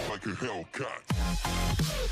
Like a Hellcat.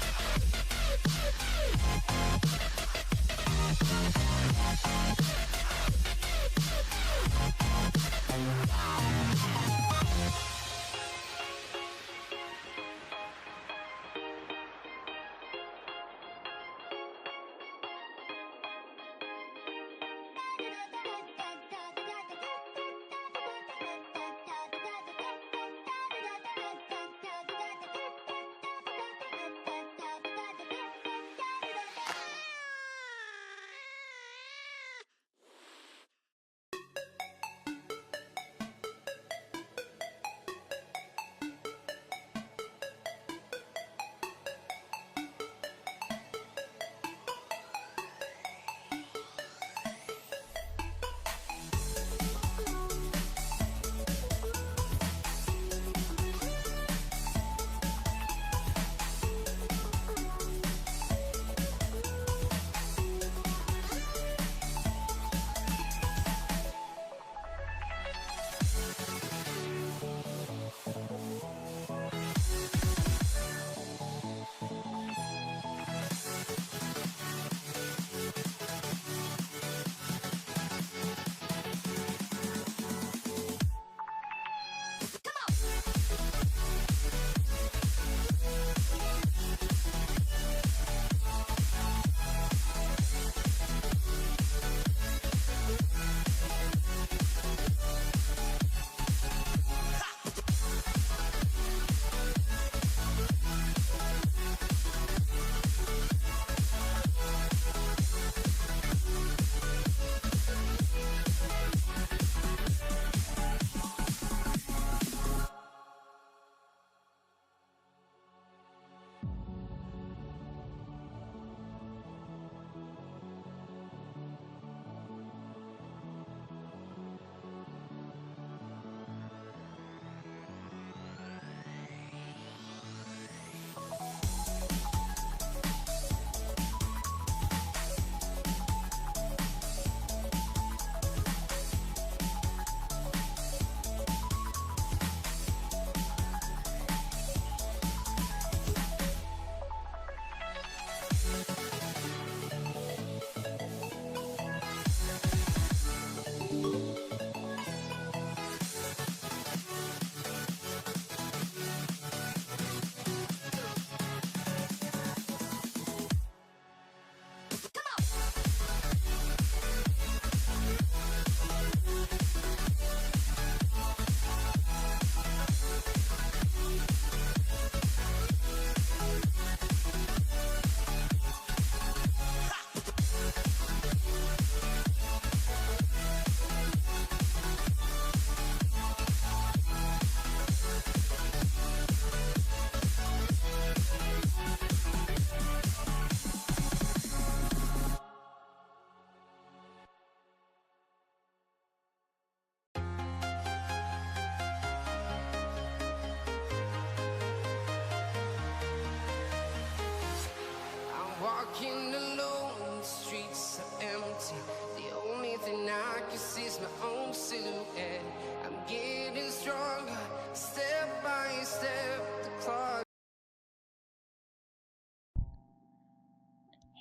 Walking alone, the streets are empty. The only thing I can see is my own silhouette. I'm getting stronger, step by step. The clock.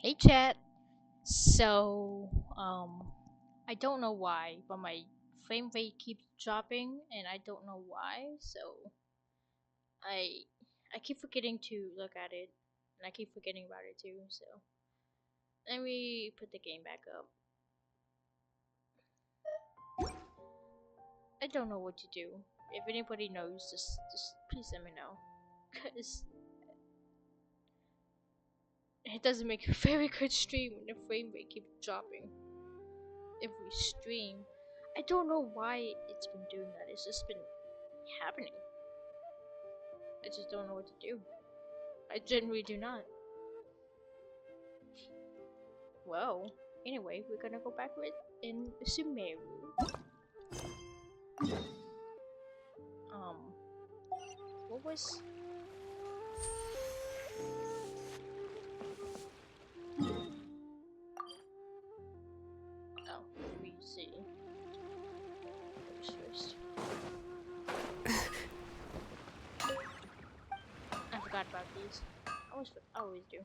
Hey chat. So I don't know why, but my frame rate keeps dropping and I don't know why. So I keep forgetting to look at it and I keep forgetting about it too. So let me put the game back up. I don't know what to do. If anybody knows, just please let me know. Cause it doesn't make a very good stream when the frame rate keeps dropping. Every stream. I don't know why it's been doing that. It's just been happening. I just don't know what to do. I genuinely do not. Well, anyway, we're gonna go back with in Sumeru. What was? Oh, let me see. First. I forgot about these. I always do.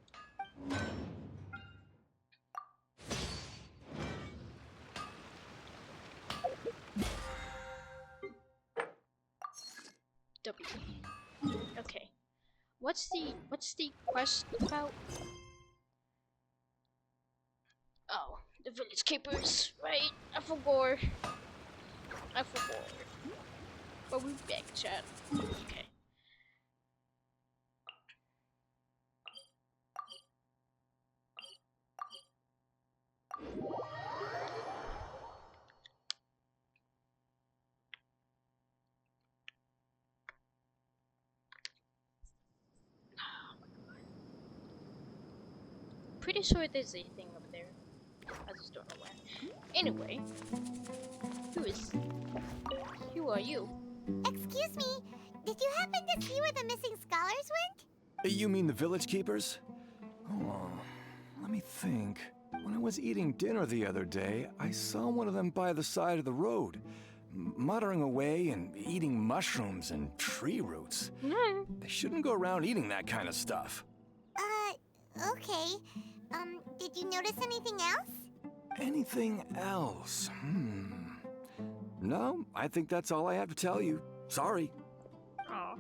W. Okay. What's the quest about? Oh, the village keepers, right? I forgot. But we're back, chat. Okay. Pretty sure there's a thing over there. I just don't know where. Anyway, who are you? Excuse me, did you happen to see where the missing scholars went? You mean the village keepers? Oh, let me think. When I was eating dinner the other day, I saw one of them by the side of the road, muttering away and eating mushrooms and tree roots. They shouldn't go around eating that kind of stuff. Okay. Did you notice anything else? Anything else? No, I think that's all I have to tell you. Sorry. Aw.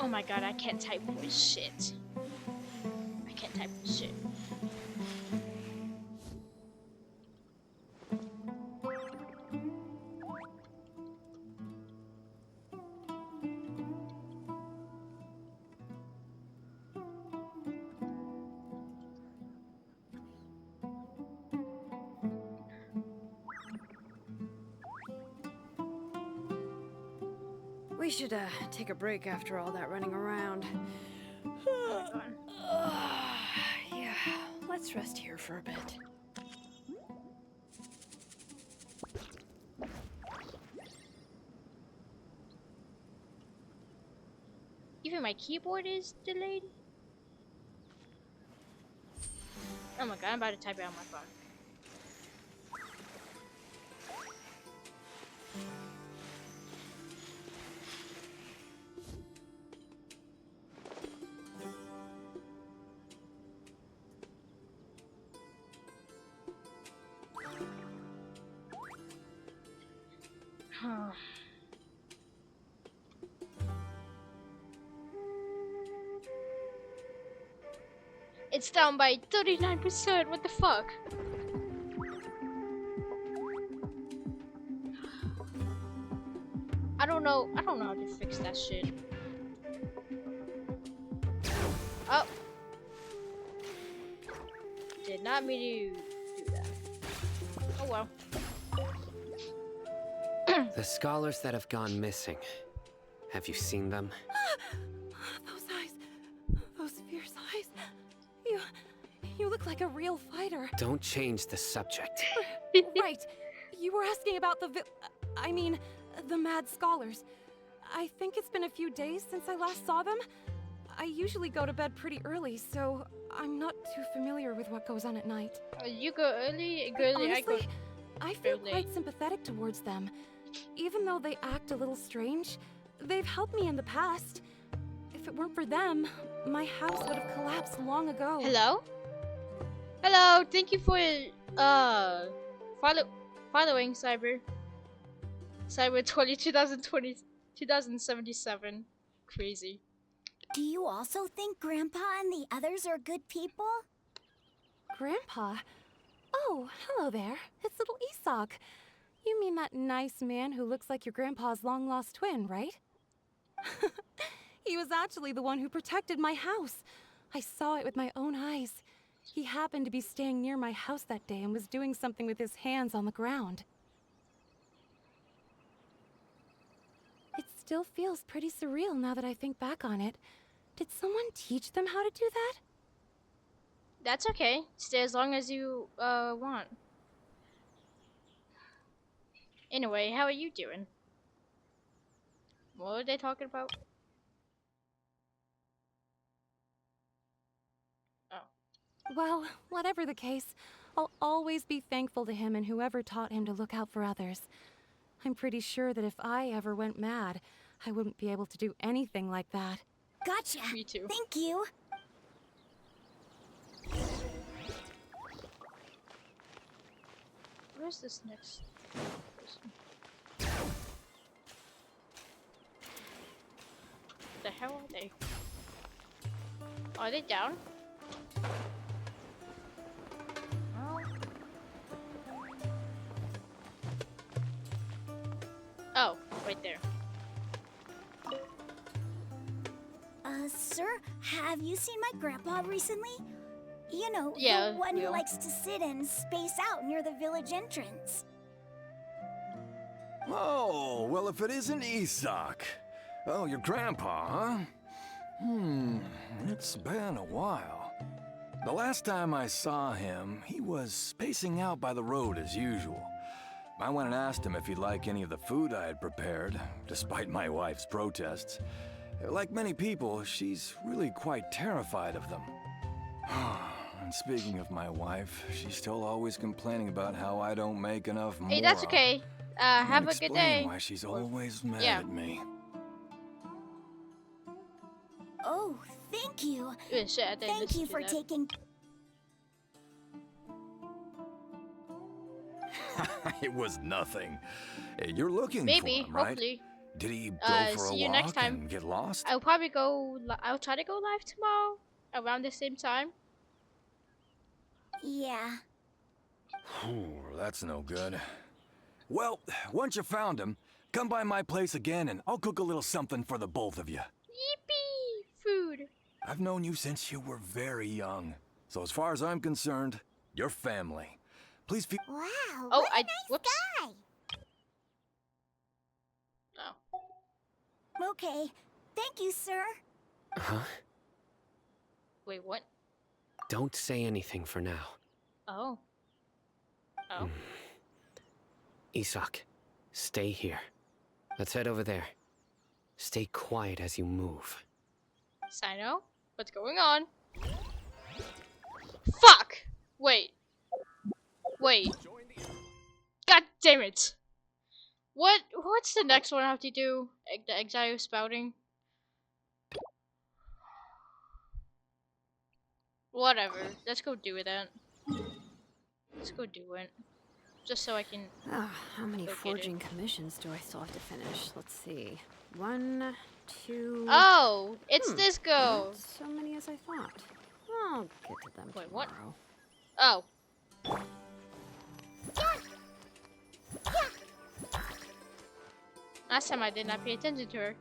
Oh my god, I can't type for shit. I can't type for shit. We should take a break after all that running around. Yeah, let's rest here for a bit. Even my keyboard is delayed? Oh my god, I'm about to type it on my phone. It's down by 39%, what the fuck? I don't know how to fix that shit. Oh. Did not mean to do that. Oh well. The scholars that have gone missing. Have you seen them? Those eyes. Those fierce eyes. You look like a real fighter. Don't change the subject. Right. You were asking about the the mad scholars. I think it's been a few days since I last saw them. I usually go to bed pretty early, so I'm not too familiar with what goes on at night. You go early, girly. Honestly, I feel early. quite sympathetic towards them. Even though they act a little strange, they've helped me in the past. If it weren't for them, my house would have collapsed long ago. Hello? Hello, thank you for following Cyber 2077. Crazy. Do you also think Grandpa and the others are good people? Grandpa? Oh, hello there. It's little Isak. You mean that nice man who looks like your grandpa's long-lost twin, right? He was actually the one who protected my house. I saw it with my own eyes. He happened to be staying near my house that day and was doing something with his hands on the ground. It still feels pretty surreal now that I think back on it. Did someone teach them how to do that? That's okay. Stay as long as you want. Anyway, how are you doing? What are they talking about? Oh. Well, whatever the case, I'll always be thankful to him and whoever taught him to look out for others. I'm pretty sure that if I ever went mad, I wouldn't be able to do anything like that. Gotcha. Me too. Thank you. Where's this next person? The hell are they? Are they down? Oh, right there. Sir, have you seen my grandpa recently? You know, Yeah, the one who Will. likes to sit and space out near the village entrance. Oh, well, if it isn't Isak. Oh, your grandpa, huh? It's been a while. The last time I saw him, he was spacing out by the road as usual. I went and asked him if he'd like any of the food I had prepared, despite my wife's protests. Like many people, she's really quite terrified of them. And speaking of my wife, she's still always complaining about how I don't make enough more. Hey, that's okay. Have a good day. Why she's always mad yeah. at me. Oh, thank you. Ugh, shit, I didn't Thank listen you to for that. taking... It was nothing. Hey, you're looking Maybe, for him, right? hopefully. Did he go for a See you walk next time. and get lost? I'll probably go. I'll try to go live tomorrow around the same time. Yeah. Ooh, that's no good. Well, once you found him, come by my place again and I'll cook a little something for the both of you. Yippee! Food. I've known you since you were very young. So as far as I'm concerned, you're family. Please feel... Wow, Oh, what a nice whoops. guy. Oh. Okay, thank you, sir. Huh? Wait, what? Don't say anything for now. Oh. Oh. Isak, stay here. Let's head over there. Stay quiet as you move. Sino? What's going on? Fuck! Wait. Wait. God damn it! What's the next one I have to do? The exile spouting? Whatever. Let's go do that. Let's go do it. Just so I can... How many Go get forging commissions do I still have to finish? Let's see. 1, 2... Oh! It's this girl! Not so many as I thought. I'll get to them Wait, what? tomorrow. Oh. Last time I did not pay attention to her.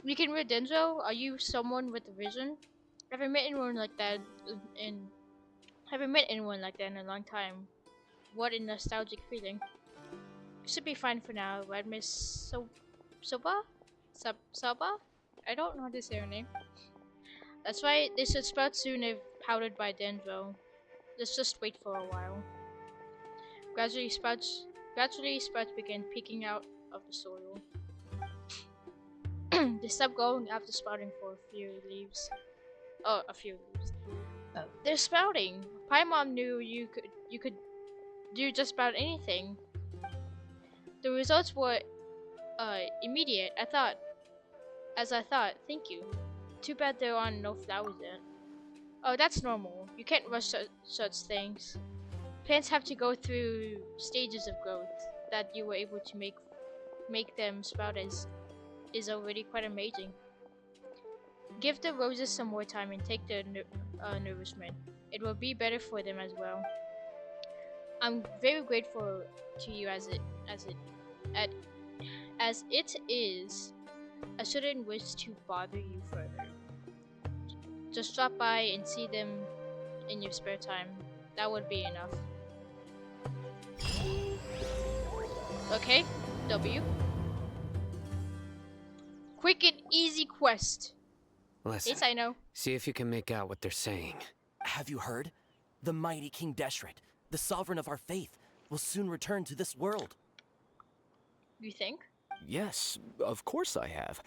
You can read Denzo? Are you someone with a vision? I haven't met anyone like that in a long time. What a nostalgic feeling. Should be fine for now, right, Miss Soba? Soba? I don't know how to say her name. That's why they should sprout soon if powdered by Denzo. Let's just wait for a while. Gradually sprouts begin peeking out of the soil. They stop growing after sprouting for a few leaves. They're sprouting. Paimon knew you could do just about anything. The results were immediate. As I thought, thank you. Too bad there are no flowers yet. Oh, that's normal. You can't rush such things. Plants have to go through stages of growth. That you were able to make them sprout is already quite amazing. Give the roses some more time and take the nourishment. It will be better for them as well. I'm very grateful to you as at, as it is, I shouldn't wish to bother you further. Just drop by and see them in your spare time. That would be enough. Okay, W. Quick and easy quest. Listen, Yes, I know. see if you can make out what they're saying. Have you heard? The mighty King Deshret, the sovereign of our faith, will soon return to this world. You think? Yes, of course I have.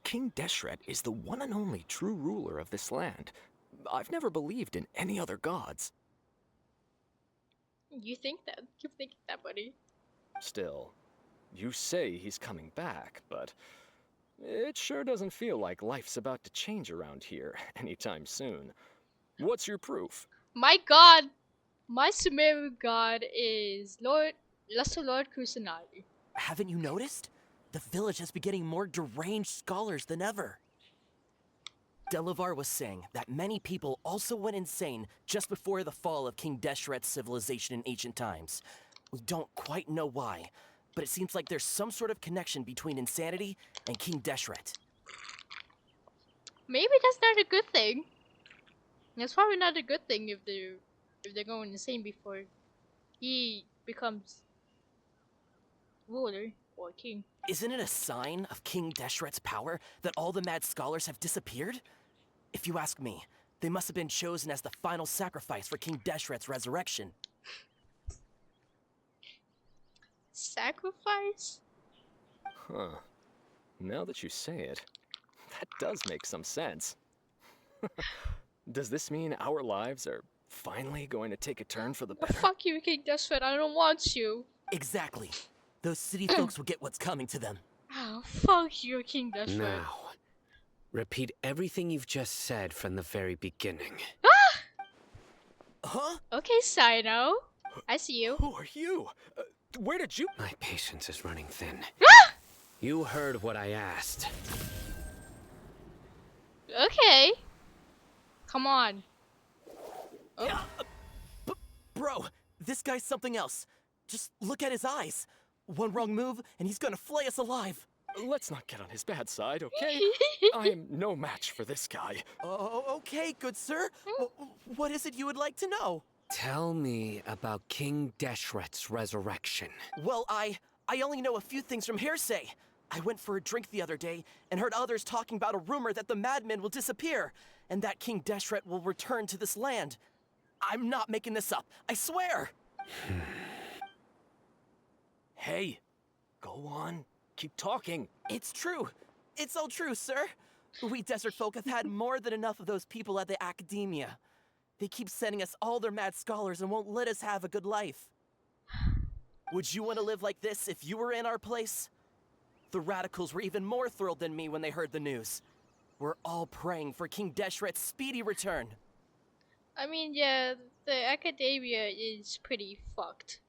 King Deshret is the one and only true ruler of this land. I've never believed in any other gods. You think that? You think that, buddy? Still, you say he's coming back, but it sure doesn't feel like life's about to change around here anytime soon. What's your proof? My god! My Sumeru god is Lesser Lord Kusanagi. Haven't you noticed? The village has been getting more deranged scholars than ever. Delavar was saying that many people also went insane just before the fall of King Deshret's civilization in ancient times. We don't quite know why, but it seems like there's some sort of connection between insanity and King Deshret. Maybe that's not a good thing. That's probably not a good thing if they're going insane before he becomes ruler or king. Isn't it a sign of King Deshret's power that all the mad scholars have disappeared? If you ask me, they must have been chosen as the final sacrifice for King Deshret's resurrection. Sacrifice? Huh. Now that you say it, that does make some sense. Does this mean our lives are finally going to take a turn for the better? Fuck you, King Deshret. I don't want you. Exactly. Those city folks will get what's coming to them. Oh, fuck you, King Deshret. Now, repeat everything you've just said from the very beginning. Huh? Okay, Sino. I see you. Who are you? Where did you... My patience is running thin. You heard what I asked. Okay. Come on. Bro, this guy's something else. Just look at his eyes. One wrong move, and he's gonna flay us alive. Let's not get on his bad side, okay? I am no match for this guy. Oh, okay, good sir. What is it you would like to know? Tell me about King Deshret's resurrection. Well, I only know a few things from hearsay. I went for a drink the other day and heard others talking about a rumor that the madmen will disappear and that King Deshret will return to this land. I'm not making this up, I swear! Hey, go on. Keep talking. It's true. It's all true, sir. We desert folk have had more than enough of those people at the academia. They keep sending us all their mad scholars and won't let us have a good life. Would you want to live like this if you were in our place? The radicals were even more thrilled than me when they heard the news. We're all praying for King Deshret's speedy return. I mean, yeah, the academia is pretty fucked,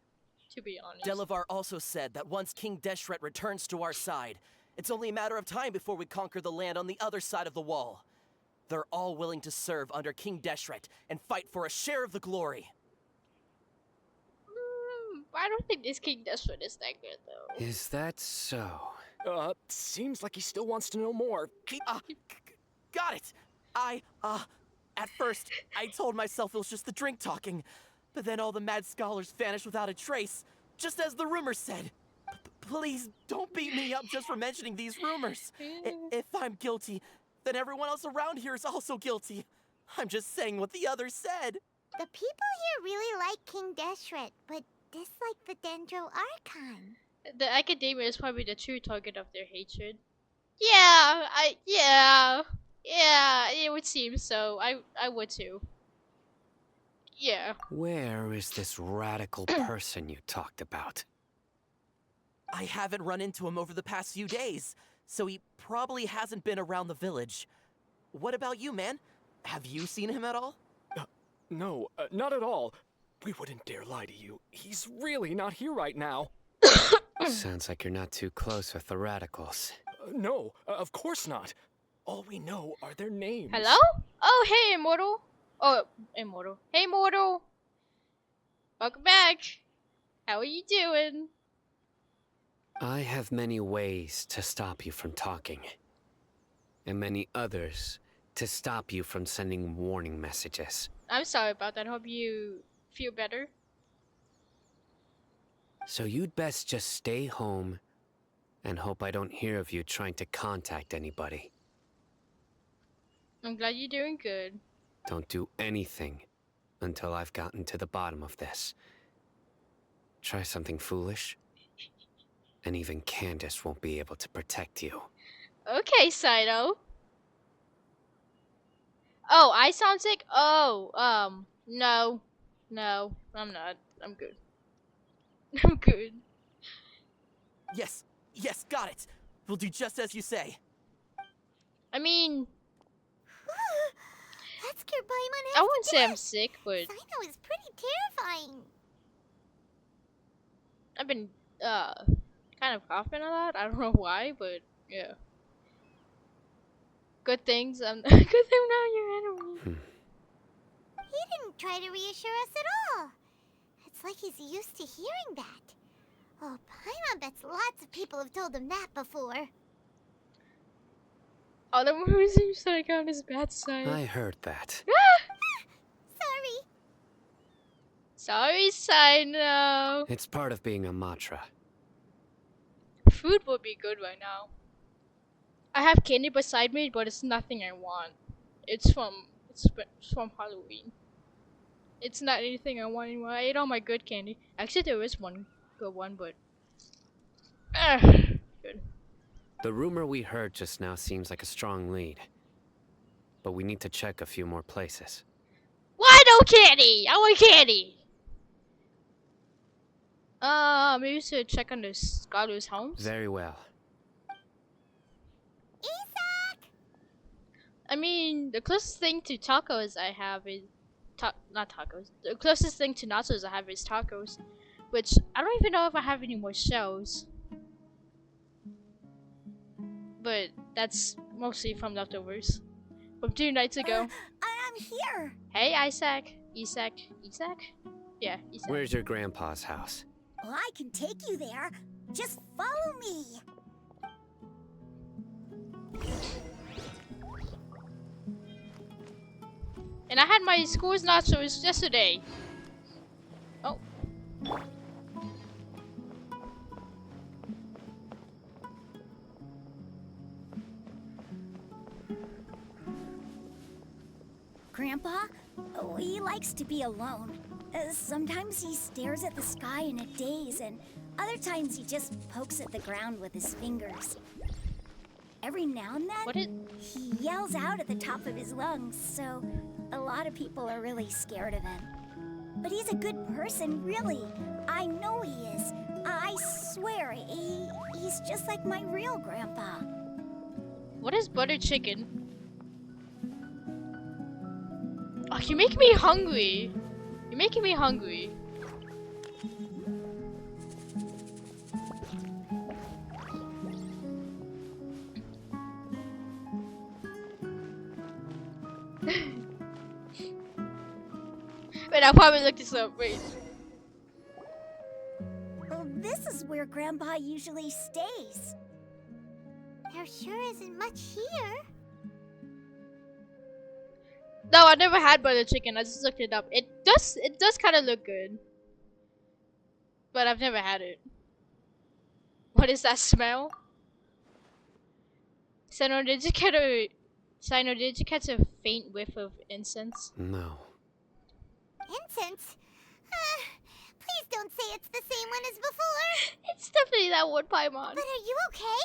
to be honest. Delavar also said that once King Deshret returns to our side, it's only a matter of time before we conquer the land on the other side of the wall. They're all willing to serve under King Deshret and fight for a share of the glory. I don't think this King Deshret is that good, though. Is that so? Seems like he still wants to know more. Keep... Got it! At first, I told myself it was just the drink talking, but then all the mad scholars vanished without a trace, just as the rumors said. Please, don't beat me up just for mentioning these rumors. If I'm guilty, then everyone else around here is also guilty. I'm just saying what the others said. The people here really like King Deshret, but dislike the Dendro Archon. The academia is probably the true target of their hatred. Yeah, it would seem so. I would too. Yeah. Where is this radical person you talked about? I haven't run into him over the past few days, so he probably hasn't been around the village. What about you, man? Have you seen him at all? No, not at all. We wouldn't dare lie to you. He's really not here right now. Sounds like you're not too close with the radicals. No, of course not. All we know are their names. Hello? Oh, hey, Immortal. Oh, Immortal. Hey, Immortal. Welcome back. How are you doing? I have many ways to stop you from talking, and many others to stop you from sending warning messages. I'm sorry about that. Hope you feel better. So you'd best just stay home and hope I don't hear of you trying to contact anybody. I'm glad you're doing good. Don't do anything until I've gotten to the bottom of this. Try something foolish, and even Candace won't be able to protect you. Okay, Saito. Oh, I sound sick? Oh, no. No, I'm not. I'm good. I'm good. Yes, yes, got it. We'll do just as you say. I mean, That scared Paimon I half wouldn't to say I'm death. sick, but Sino is pretty terrifying. I've been, kind of coughing a lot. I don't know why, but yeah. Good things. Good thing I'm not your enemy. He didn't try to reassure us at all. It's like he's used to hearing that. Oh, Paimon bets lots of people have told him that before. All the movies seems like on his bad side. I heard that. Sorry. Sorry, Sino. It's part of being a Matra. Food would be good right now. I have candy beside me, but it's nothing I want. It's from Halloween. It's not anything I want anymore. I ate all my good candy. Actually, there is one good one, but good. The rumor we heard just now seems like a strong lead. But we need to check a few more places. Why no candy? I want candy. Maybe we should check on the scholars' homes. Very well. Isak! I mean, the closest thing to tacos I have is not tacos. The closest thing to nachos I have is tacos, which I don't even know if I have any more shells. But that's mostly from leftovers from 2 nights ago. I'm here. Hey, Isaac. Isak? Yeah, Isak. Where's your grandpa's house? Well, I can take you there. Just follow me. And I had my school's nachos yesterday. Oh. Grandpa, he likes to be alone. Sometimes he stares at the sky in a daze, and other times he just pokes at the ground with his fingers. Every now and then, he yells out at the top of his lungs, so a lot of people are really scared of him. But he's a good person, really. I know he is. I swear, he's just like my real grandpa. What is butter chicken? Oh, you're making me hungry. You're making me hungry. Wait, I'll probably look this up. Wait. Well, this is where Grandpa usually stays. There sure isn't much here. No, I never had butter chicken. I just looked it up. It does kind of look good, but I've never had it. What is that smell? Sino, did you catch a faint whiff of incense? No. Incense? Please don't say it's the same one as before. It's definitely that one, Paimon. But are you okay?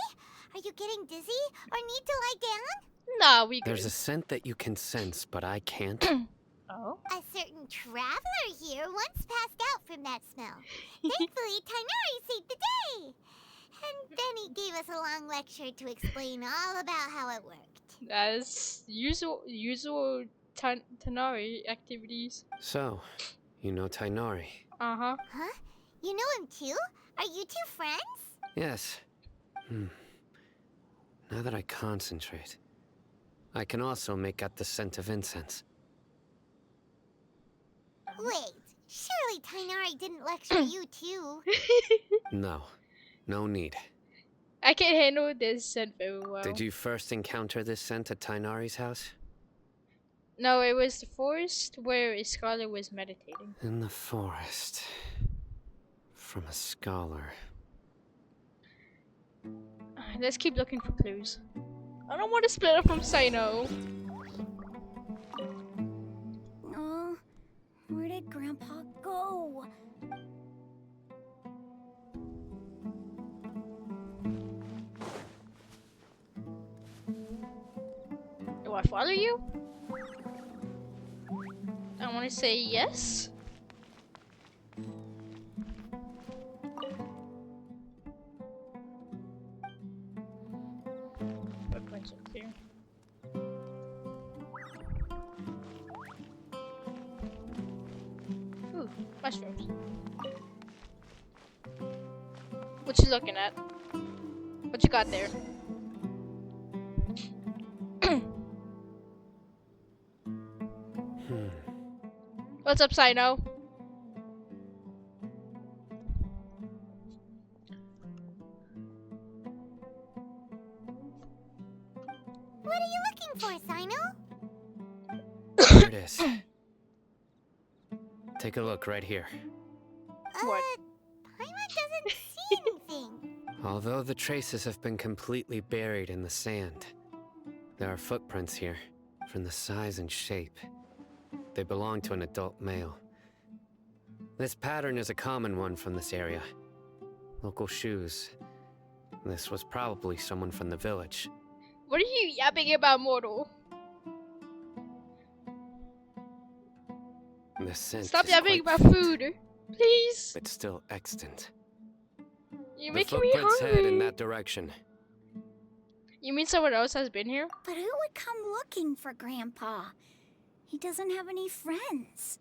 Are you getting dizzy or need to lie down? Nah, we good. There's a scent that you can sense, but I can't. Oh? A certain traveler here once passed out from that smell. Thankfully, Tainari saved the day. And then he gave us a long lecture to explain all about how it worked. That's usual Tanari activities. So, you know Tainari? Uh-huh. Huh? You know him too? Are you two friends? Yes. Now that I concentrate, I can also make out the scent of incense. Wait, surely Tainari didn't lecture you too. No. No need. I can handle this scent very well. Did you first encounter this scent at Tainari's house? No, it was the forest where a scholar was meditating. In the forest. From a scholar. Let's keep looking for clues. I don't want to split up from Sino. Oh, where did Grandpa go? Do I follow you? I want to say yes. Footprints up here. Ooh, mushrooms. What you looking at? What you got there? What's up, Sino? What are you looking for, Sino? There it is. Take a look right here. What? Paimon doesn't see anything. Although the traces have been completely buried in the sand, there are footprints here, from the size and shape. They belong to an adult male. This pattern is a common one from this area. Local shoes. This was probably someone from the village. What are you yapping about, mortal? The scent Stop is yapping quite about faint, food, please. but still extant. You're The making me footprints head in hungry. that direction. You mean someone else has been here? But who would come looking for Grandpa? He doesn't have any friends.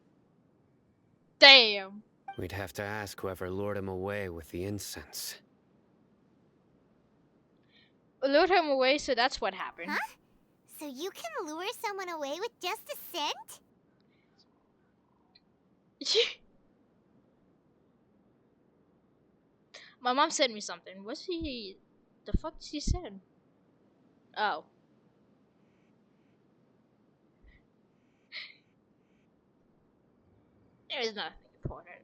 Damn. We'd have to ask whoever lured him away with the incense. Lured him away, so that's what happened. Huh? So you can lure someone away with just a scent? My mom sent me something. What's he? The fuck did she send? Oh. There's nothing important.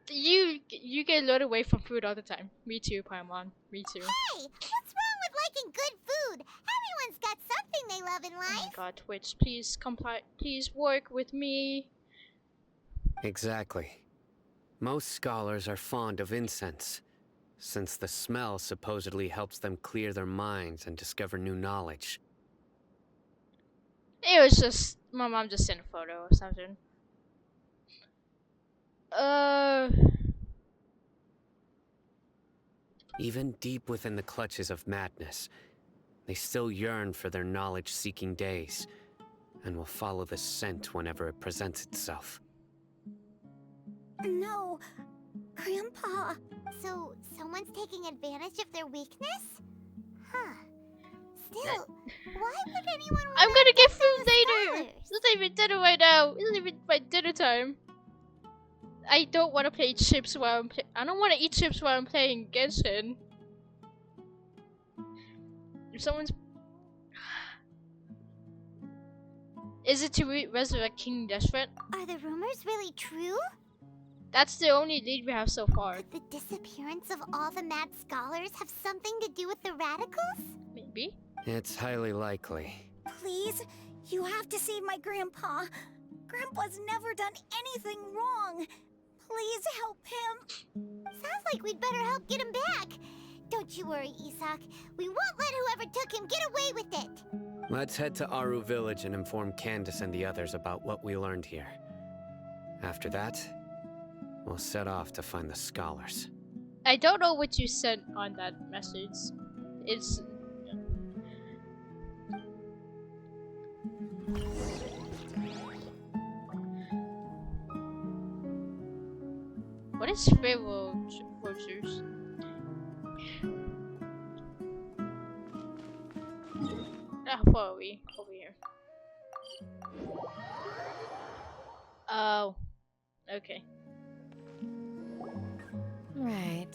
You get lured away from food all the time. Me too, Paimon. Me too. Hey, what's wrong with liking good food? Everyone's got something they love in Oh my life. god, Twitch, please comply. Please work with me. Exactly. Most scholars are fond of incense, since the smell supposedly helps them clear their minds and discover new knowledge. It was just my mom just sent a photo or something. Even deep within the clutches of madness, they still yearn for their knowledge-seeking days, and will follow the scent whenever it presents itself. No, Grandpa. So, someone's taking advantage of their weakness? Huh. Still, why would anyone want I'm to gonna get abduct food the later. scholars? It's not even dinner right now. It's not even my dinner time. I don't want to play chips while I'm I don't want to eat chips while I'm playing Genshin. If someone's... Is it to resurrect King Desperate? Are the rumors really true? That's the only lead we have so far. Could the disappearance of all the mad scholars have something to do with the radicals? Maybe. It's highly likely. Please, you have to save my Grandpa. Grandpa's never done anything wrong. Please help him. Sounds like we'd better help get him back. Don't you worry, Isak. We won't let whoever took him get away with it. Let's head to Aru Village and inform Candace and the others about what we learned here. After that, we'll set off to find the scholars. I don't know what you sent on that message. It's... What is Sparrow Juice? How far are we? Over here. Oh. Okay. Right.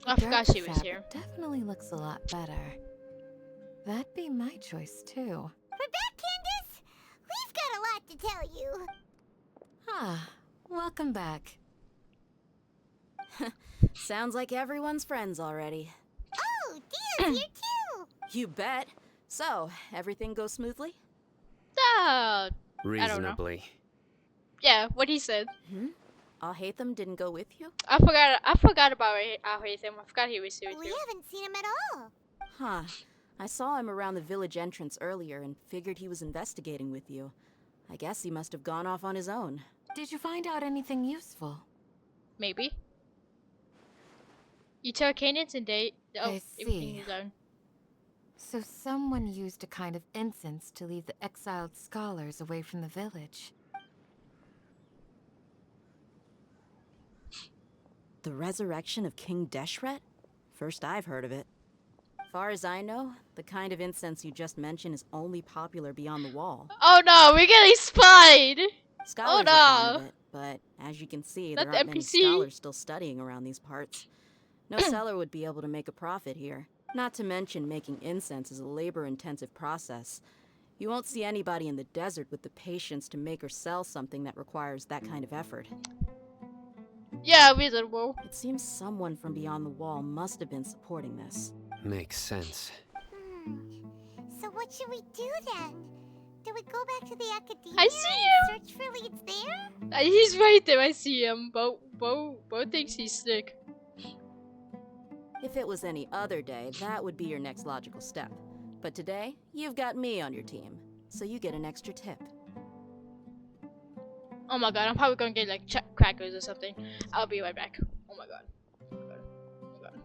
I The forgot darker she was fabric here. definitely looks a lot better. That'd be my choice too. We're back, Candace! We've got a lot to tell you. Ah, welcome back. Sounds like everyone's friends already. Oh, Dia's here too! You bet. So, everything goes smoothly? I don't know. Reasonably. Yeah, what he said. Alhaitham didn't go with you? I forgot about him. I forgot he was here We too. haven't seen him at all. Huh. I saw him around the village entrance earlier and figured he was investigating with you. I guess he must have gone off on his own. Did you find out anything useful? Maybe. You tell Canaans and they I everything see. is done. So someone used a kind of incense to lead the exiled scholars away from the village. The resurrection of King Deshret? First I've heard of it. Far as I know, the kind of incense you just mentioned is only popular beyond the wall. Oh no, we're getting spied! Scholars no. are fond of it, but as you can see, Not there the aren't many NPC. scholars still studying around these parts. No seller would be able to make a profit here. Not to mention making incense is a labor-intensive process. You won't see anybody in the desert with the patience to make or sell something that requires that kind of effort. Yeah, reasonable. It seems someone from beyond the wall must have been supporting this. Makes sense. So what should we do then? Do we go back to the academia I see and search for leads there? He's right there, I see him. Bo thinks he's sick. If it was any other day, that would be your next logical step. But today, you've got me on your team, so you get an extra tip. Oh my god, I'm probably gonna get like crackers or something. I'll be right back. Oh my god. Oh my god. Oh my god.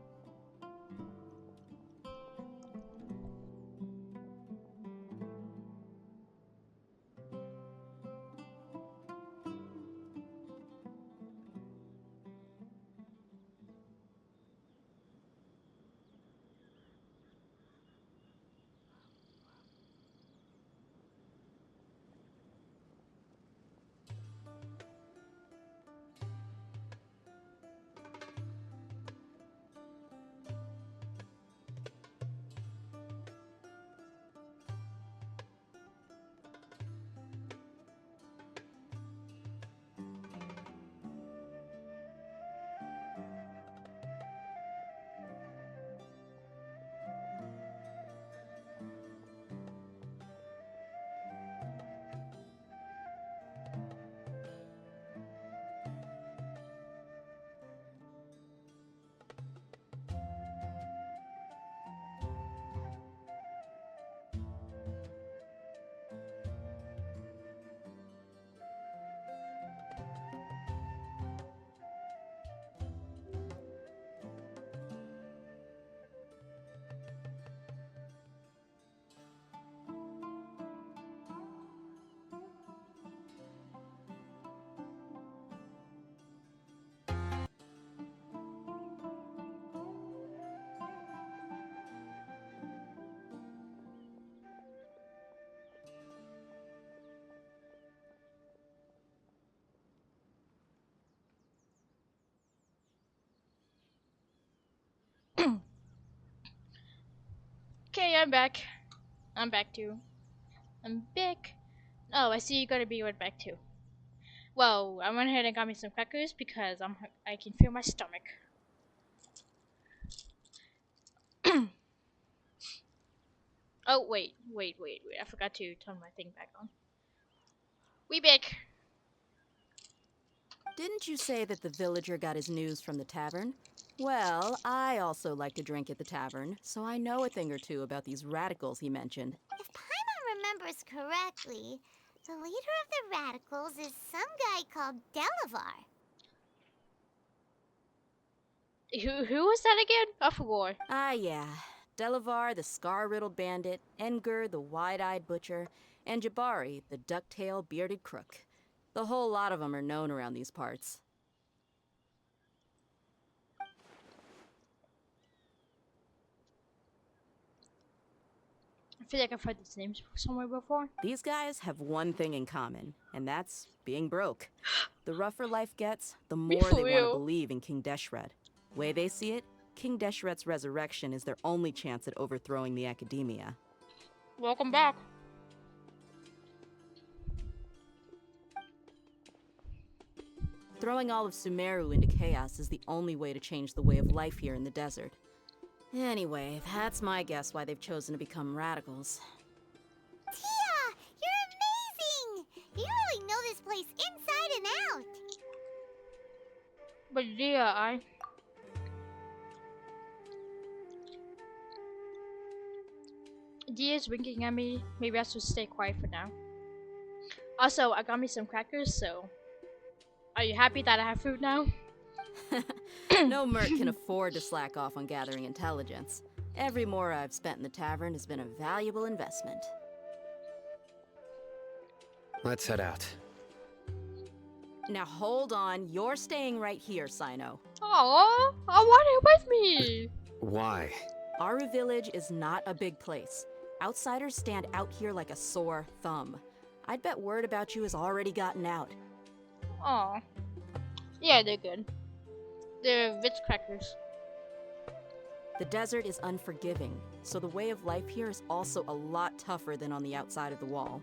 Okay, I'm back. I'm back too. I'm back. Oh, I see you gotta be right back too. Well, I went ahead and got me some crackers because I can feel my stomach. Oh wait. I forgot to turn my thing back on. We back. Didn't you say that the villager got his news from the tavern? Well, I also like to drink at the tavern, so I know a thing or two about these radicals he mentioned. If Paimon remembers correctly, the leader of the radicals is some guy called Delavar. Who was that again? I forgot. Ah, yeah. Delavar, the scar-riddled bandit, Engur, the wide-eyed butcher, and Jabari, the duck-tailed bearded crook. The whole lot of them are known around these parts. feel like I've heard these names somewhere before. These guys have one thing in common, and that's being broke. The rougher life gets, the more for they want to real. believe in King Deshret. Way they see it, King Deshret's resurrection is their only chance at overthrowing the academia. Welcome back. Throwing all of Sumeru into chaos is the only way to change the way of life here in the desert. Anyway, that's my guess why they've chosen to become radicals. Tia, you're amazing! You really know this place inside and out. But yeah, Dia's winking at me. Maybe I should stay quiet for now. Also, I got me some crackers, so... Are you happy that I have food now? No merc can afford to slack off on gathering intelligence. Every mora I've spent in the tavern has been a valuable investment. Let's head out. Now hold on, you're staying right here, Sino. Aww, I want it with me! Why? Aru Village is not a big place. Outsiders stand out here like a sore thumb. I'd bet word about you has already gotten out. Aw. Yeah, they're good. They're Ritz crackers. The desert is unforgiving, so the way of life here is also a lot tougher than on the outside of the wall.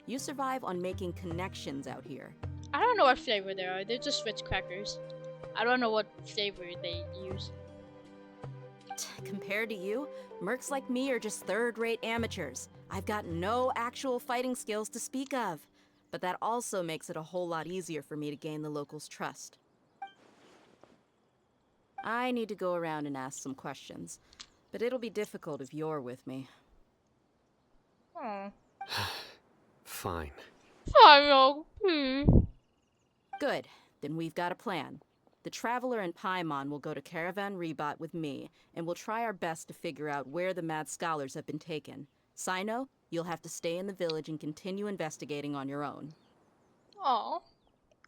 You survive on making connections out here. I don't know what flavor they are. They're just Ritz crackers. I don't know what flavor they use. Compared to you, mercs like me are just third-rate amateurs. I've got no actual fighting skills to speak of. But that also makes it a whole lot easier for me to gain the locals' trust. I need to go around and ask some questions, but it'll be difficult if you're with me. Oh. Fine. Fine, Good, then we've got a plan. The Traveler and Paimon will go to Caravan Rebot with me, and we'll try our best to figure out where the Mad Scholars have been taken. Sino, you'll have to stay in the village and continue investigating on your own. Aw.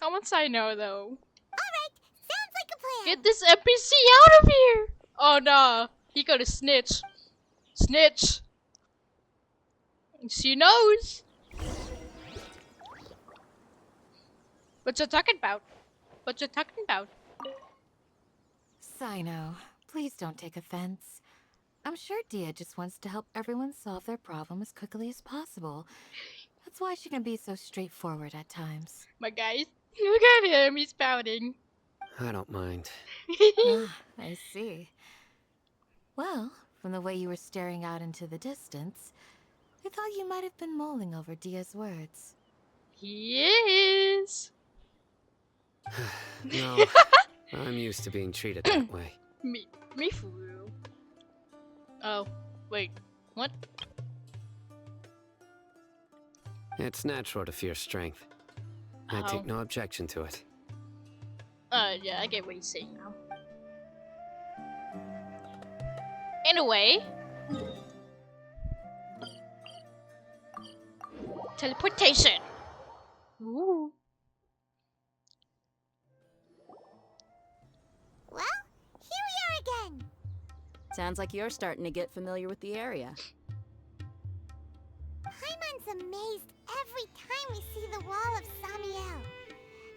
I want Sino though. Alright, sounds like a plan. Get this NPC out of here! Oh nah, he gonna snitch. Snitch! She knows! What you talking about? What you talking about? Sino, please don't take offense. I'm sure Dia just wants to help everyone solve their problem as quickly as possible. That's why she can be so straightforward at times. My guys, look at him, he's pouting. I don't mind. I see. Well, from the way you were staring out into the distance, I thought you might have been mulling over Dia's words. He is. No, I'm used to being treated that way. Me for real. Oh, wait, what? It's natural to fear strength. I Oh. take no objection to it. Yeah, I get what he's saying now. Anyway. Teleportation! Ooh. Well, here we are again. Sounds like you're starting to get familiar with the area. Paimon's amazed every time we see the wall of Samiel.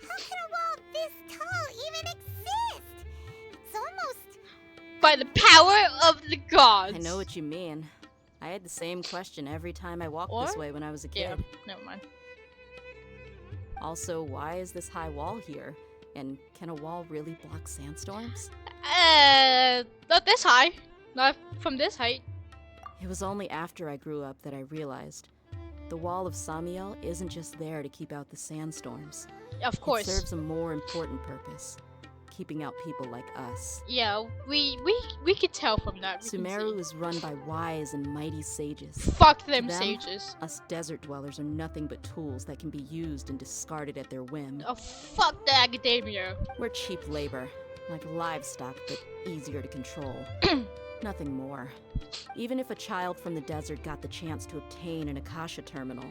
How can a wall this tall even exist? It's almost... By the power of the gods! I know what you mean. I had the same question every time I walked this way when I was a kid. Yeah, never mind. Also, why is this high wall here? And can a wall really block sandstorms? Not this high. Not from this height. It was only after I grew up that I realized the wall of Samiel isn't just there to keep out the sandstorms. Of course. It serves a more important purpose, keeping out people like us. Yeah, we could tell from that. We can Sumeru see. is run by wise and mighty sages. Fuck them, To them, sages. Us desert dwellers are nothing but tools that can be used and discarded at their whim. Oh, fuck the academia. We're cheap labor, like livestock, but easier to control. Nothing more. Even if a child from the desert got the chance to obtain an Akasha terminal,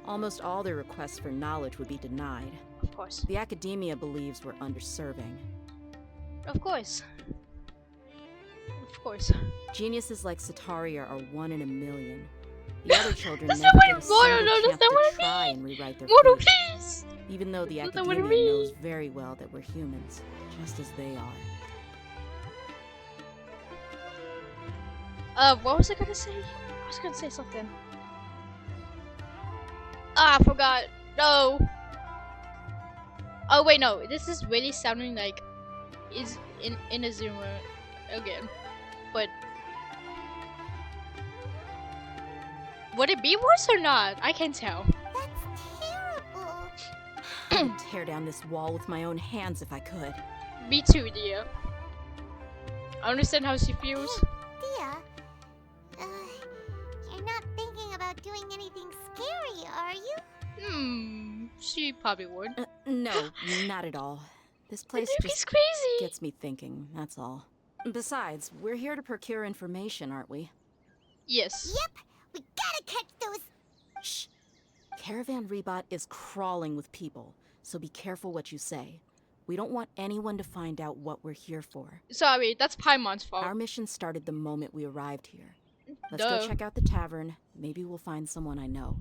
almost all their requests for knowledge would be denied. Of course. The academia believes we're underserving. Of course. Of course. Geniuses like Sataria are one in a million. The other children That's never not get a what I single want. chance That's not what to I try mean. and rewrite their Moto, fate. please. Even though the That's not what I academia knows mean. very well that we're humans, just as they are. What was I gonna say? I was gonna say something. Ah, I forgot. No. Oh wait, no. This is really sounding like is in a Zoomer again, but would it be worse or not? I can't tell. That's terrible. I would tear down this wall with my own hands if I could. Me too, dear. I understand how she feels. Dia, you're not thinking about doing anything scary, are you? She probably would. No, not at all. This place It's just crazy. gets me thinking, that's all. Besides, we're here to procure information, aren't we? Yes. Yep, we gotta catch those. Shh! Caravan Rebot is crawling with people, so be careful what you say. We don't want anyone to find out what we're here for. Sorry, that's Paimon's fault. Our mission started the moment we arrived here. Let's Duh. go check out the tavern. Maybe we'll find someone I know.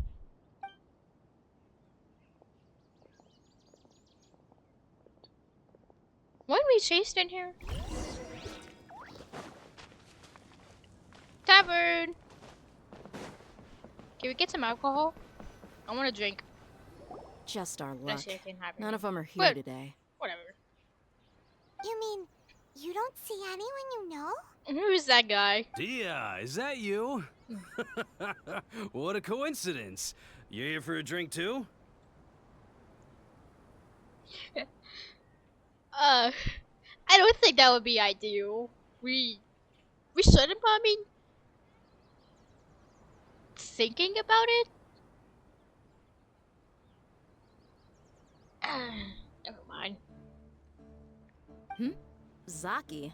Weren't we chased in here? Tavern! Can we get some alcohol? I want to drink. Just our luck. Actually, I can have None any. of them are here But- today. Whatever. You mean you don't see anyone you know? Who is that guy? Dia, is that you? What a coincidence. You here for a drink too? I don't think that would be ideal. We shouldn't, but I mean, thinking about it? Never mind. Zaki.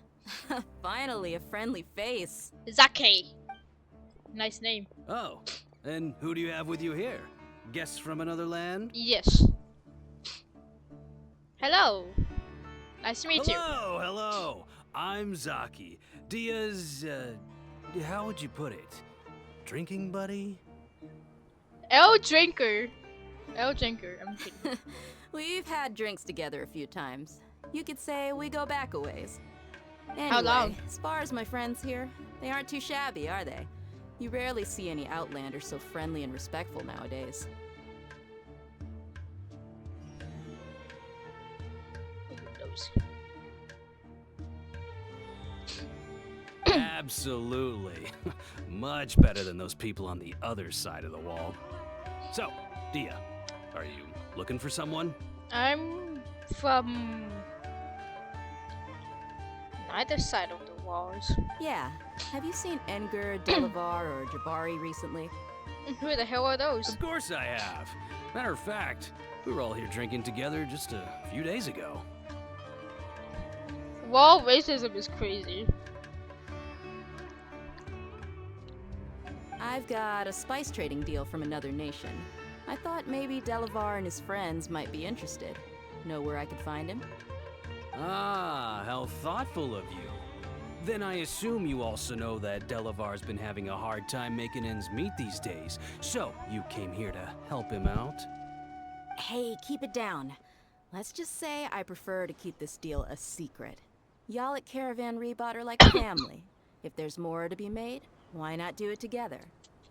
Finally, a friendly face. Zaki. Nice name. Oh, and who do you have with you here? Guests from another land? Yes. Hello. Nice to meet you. Hello. I'm Zaki. Dia's, how would you put it? Drinking buddy? L drinker. I'm kidding. We've had drinks together a few times. You could say we go back a ways. Anyway, How long? as far as my friends here, they aren't too shabby, are they? You rarely see any Outlanders so friendly and respectful nowadays. Absolutely. Much better than those people on the other side of the wall. So, Dia, are you looking for someone? I'm from neither side of the walls. Yeah. Have you seen Engur, Delavar, or Jabari recently? Who the hell are those? Of course I have. Matter of fact, we were all here drinking together just a few days ago. Wall racism is crazy. I've got a spice trading deal from another nation. I thought maybe Delavar and his friends might be interested. Know where I could find him? Ah, how thoughtful of you. Then I assume you also know that Delavar's been having a hard time making ends meet these days, so you came here to help him out? Hey, keep it down. Let's just say I prefer to keep this deal a secret. Y'all at Caravan Rebot are like family. If there's more to be made, why not do it together?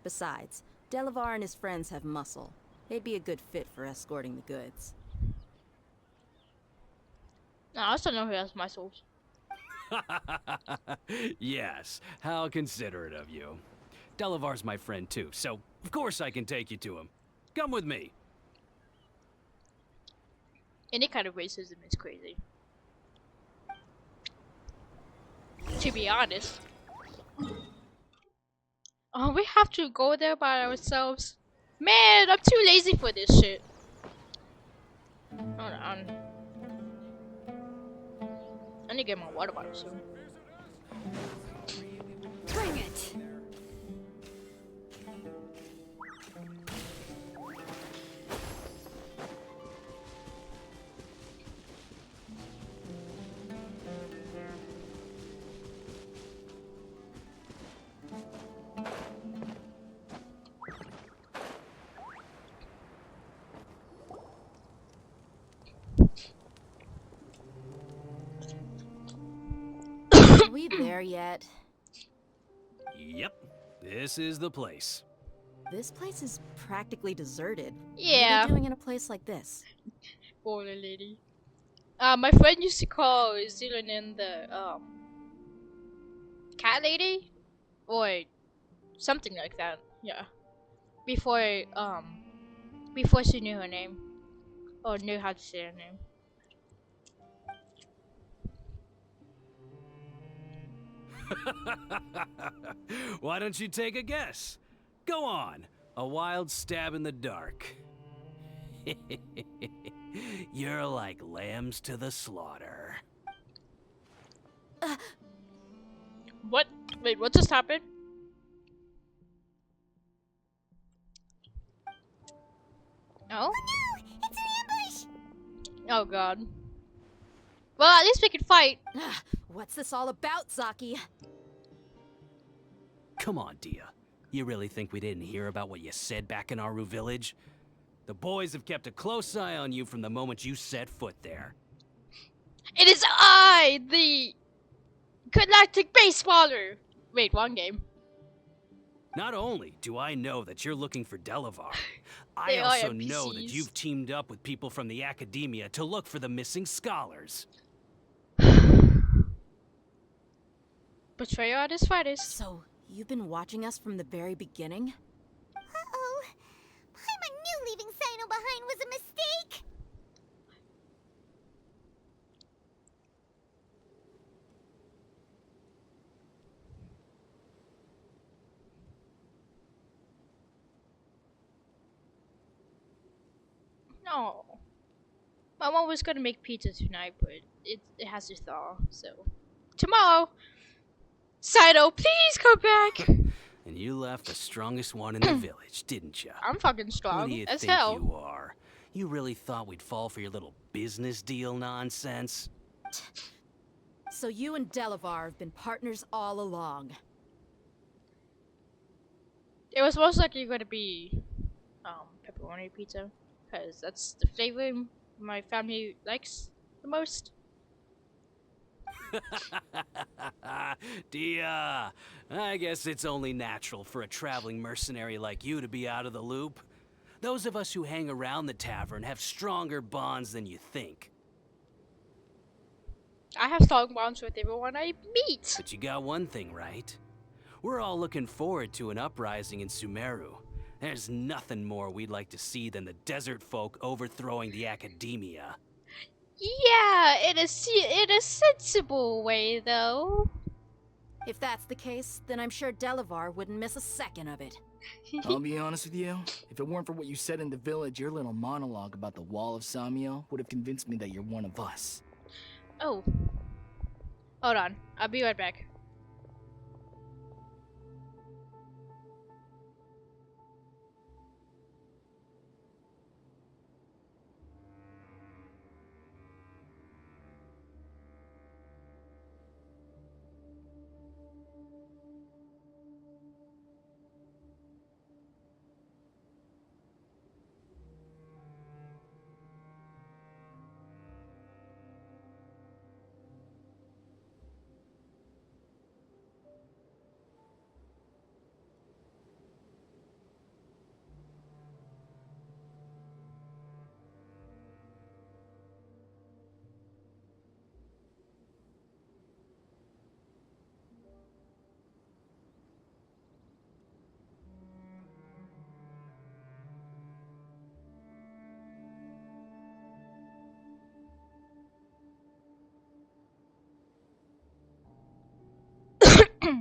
Besides, Delavar and his friends have muscle. They'd be a good fit for escorting the goods. No, I still know who has muscles. Yes, how considerate of you. Delavar's my friend too, so of course I can take you to him. Come with me. Any kind of racism is crazy. To be honest. Oh, we have to go there by ourselves. Man, I'm too lazy for this shit. Hold on. I need to get my water bottle soon. Bring it! we there yet? Yep, this is the place. This place is practically deserted. What are Yeah. they doing in a place like this? Poor lady. My friend used to call Zealand the cat lady, or something like that. Yeah. Before before she knew her name, or knew how to say her name. Why don't you take a guess? Go on, a wild stab in the dark. You're like lambs to the slaughter. What? Wait, what just happened? Oh? No, it's an ambush! Oh god. Well, at least we can fight. What's this all about, Zaki? Come on, Dia. You really think we didn't hear about what you said back in Aru village? The boys have kept a close eye on you from the moment you set foot there. It is I, the galactic baseballer. Wait, wrong game. Not only do I know that you're looking for Delavar, I They are also know that NPCs. you've teamed up with people from the academia to look for the missing scholars. Betrayal at his finest. So, you've been watching us from the very beginning? Uh-oh. Paimon knew leaving Sino behind was a mistake! No. My mom was gonna make pizza tonight, but it has to thaw, so tomorrow. Saito, please come back. And you left the strongest one in the village, didn't you? I'm fucking Who strong do you as think hell. you are? You really thought we'd fall for your little business deal nonsense? So you and Delavar have been partners all along. It was most likely going to be pepperoni pizza, because that's the flavor my family likes the most. Dia, I guess it's only natural for a traveling mercenary like you to be out of the loop. Those of us who hang around the tavern have stronger bonds than you think. I have strong bonds with everyone I meet. But you got one thing right. We're all looking forward to an uprising in Sumeru. There's nothing more we'd like to see than the desert folk overthrowing the academia. Yeah, in a sensible way, though. If that's the case, then I'm sure Delavar wouldn't miss a second of it. I'll be honest with you, if it weren't for what you said in the village, your little monologue about the Wall of Samiel would have convinced me that you're one of us. Oh. Hold on. I'll be right back.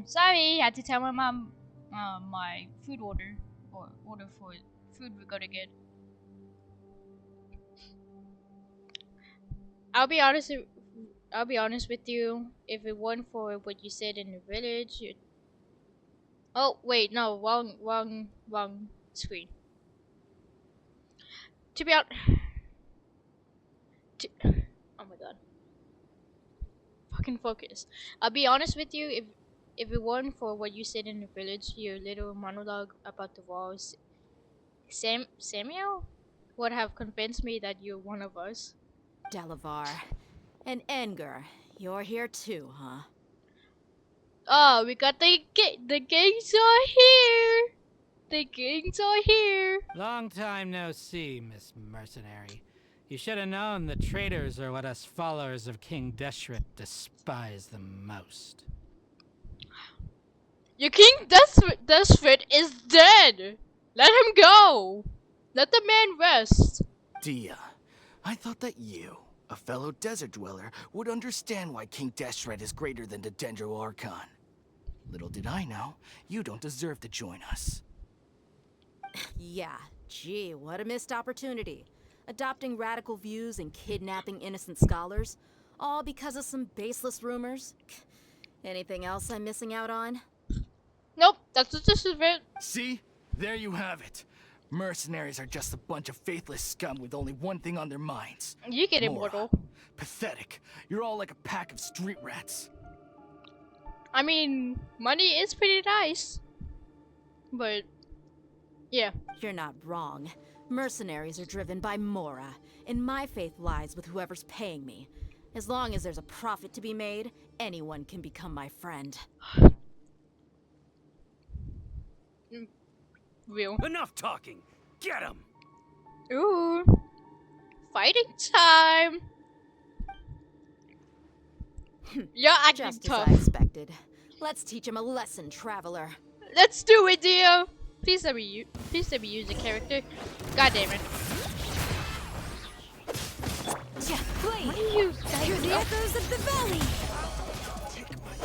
Sorry, I had to tell my mom my food order for food we're gonna get. I'll be honest with you. If it weren't for what you said in the village, oh wait, no, wrong screen. To be honest, oh my god, fucking focus. I'll be honest with you. If it weren't for what you said in the village, your little monologue about the walls, Samuel would have convinced me that you're one of us. Delavar. And Enger, you're here too, huh? Oh, we got the gangs are here. The gangs are here. Long time no see, Miss Mercenary. You should have known the traitors are what us followers of King Deshret despise the most. Your King Desfred is dead. Let him go. Let the man rest. Dia, I thought that you, a fellow desert dweller, would understand why King Deshret is greater than the Dendro Archon. Little did I know, you don't deserve to join us. Yeah, gee, what a missed opportunity. Adopting radical views and kidnapping innocent scholars, all because of some baseless rumors. Anything else I'm missing out on? Nope, that's the gist of it. See? There you have it. Mercenaries are just a bunch of faithless scum with only one thing on their minds. You get Mora. immortal. Pathetic. You're all like a pack of street rats. I mean, money is pretty nice. But, yeah. You're not wrong. Mercenaries are driven by Mora, and my faith lies with whoever's paying me. As long as there's a profit to be made, anyone can become my friend. Real. Enough talking. Get him. Ooh. Fighting time. You're acting Just tough. as I expected. Let's teach him a lesson, traveler. Let's do it, dear. Please let me use the character. God damn it. What are you guys Hear the echoes of the valley.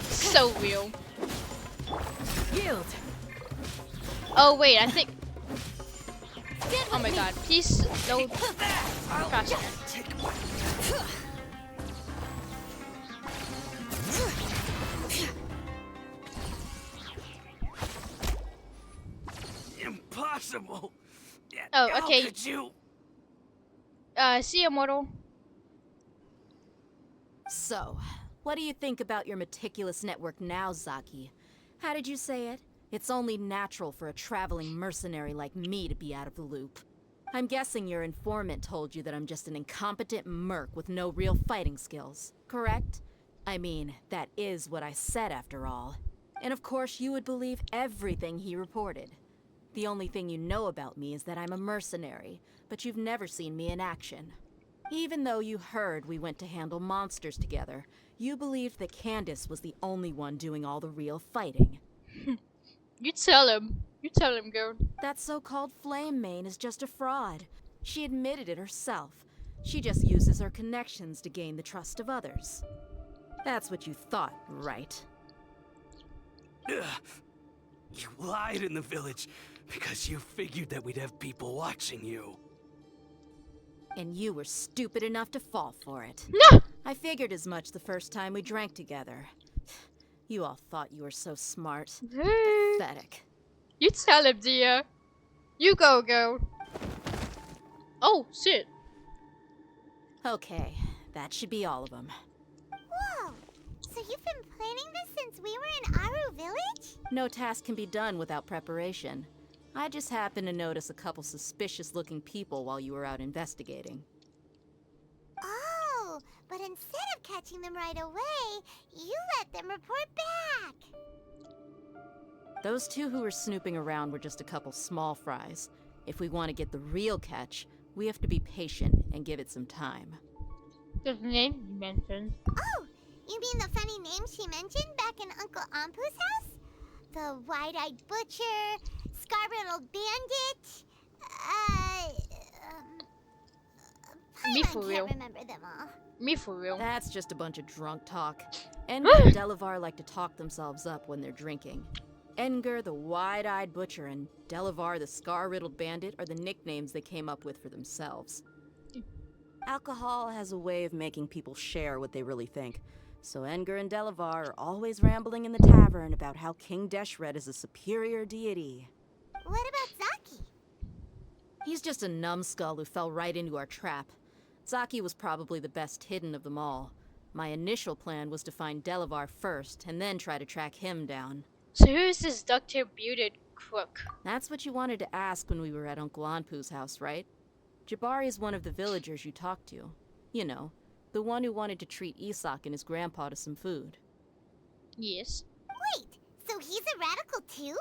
So real. Yield. Oh wait, I think. Oh my god, please no faster. Impossible. Oh, How okay. could you? See you, mortal. So, what do you think about your meticulous network now, Zaki? How did you say it? It's only natural for a traveling mercenary like me to be out of the loop. I'm guessing your informant told you that I'm just an incompetent merc with no real fighting skills, correct? I mean, that is what I said after all. And of course you would believe everything he reported. The only thing you know about me is that I'm a mercenary, but you've never seen me in action. Even though you heard we went to handle monsters together, you believed that Candace was the only one doing all the real fighting. You tell him. You tell him, girl. That so-called Flame Main is just a fraud. She admitted it herself. She just uses her connections to gain the trust of others. That's what you thought, right? Ugh. You lied in the village because you figured that we'd have people watching you. And you were stupid enough to fall for it. No! I figured as much the first time we drank together. You all thought you were so smart. Pathetic. You tell him, dear. You go, girl. Oh, shit. Okay, that should be all of them. Whoa! So you've been planning this since we were in Aru Village? No task can be done without preparation. I just happened to notice a couple suspicious-looking people while you were out investigating. Oh, but instead of catching them right away, you let them report back. Those two who were snooping around were just a couple small fries. If we want to get the real catch, we have to be patient and give it some time. The name you mentioned. Oh, you mean the funny name she mentioned back in Uncle Ampu's house? The wide-eyed butcher, scar-riddled bandit, Me for Paimon real. can't remember them all. Me for real. That's just a bunch of drunk talk. Edgar and Delavar like to talk themselves up when they're drinking. Edgar, the wide-eyed butcher, and Delavar, the scar-riddled bandit, are the nicknames they came up with for themselves. Alcohol has a way of making people share what they really think. So Edgar and Delavar are always rambling in the tavern about how King Deshret is a superior deity. What about Zaki? He's just a numbskull who fell right into our trap. Zaki was probably the best hidden of them all. My initial plan was to find Delavar first, and then try to track him down. So who's this Dr. Bearded crook? That's what you wanted to ask when we were at Uncle Anpu's house, right? Jabari is one of the villagers you talked to. You know, the one who wanted to treat Isak and his grandpa to some food. Yes. he's a radical too?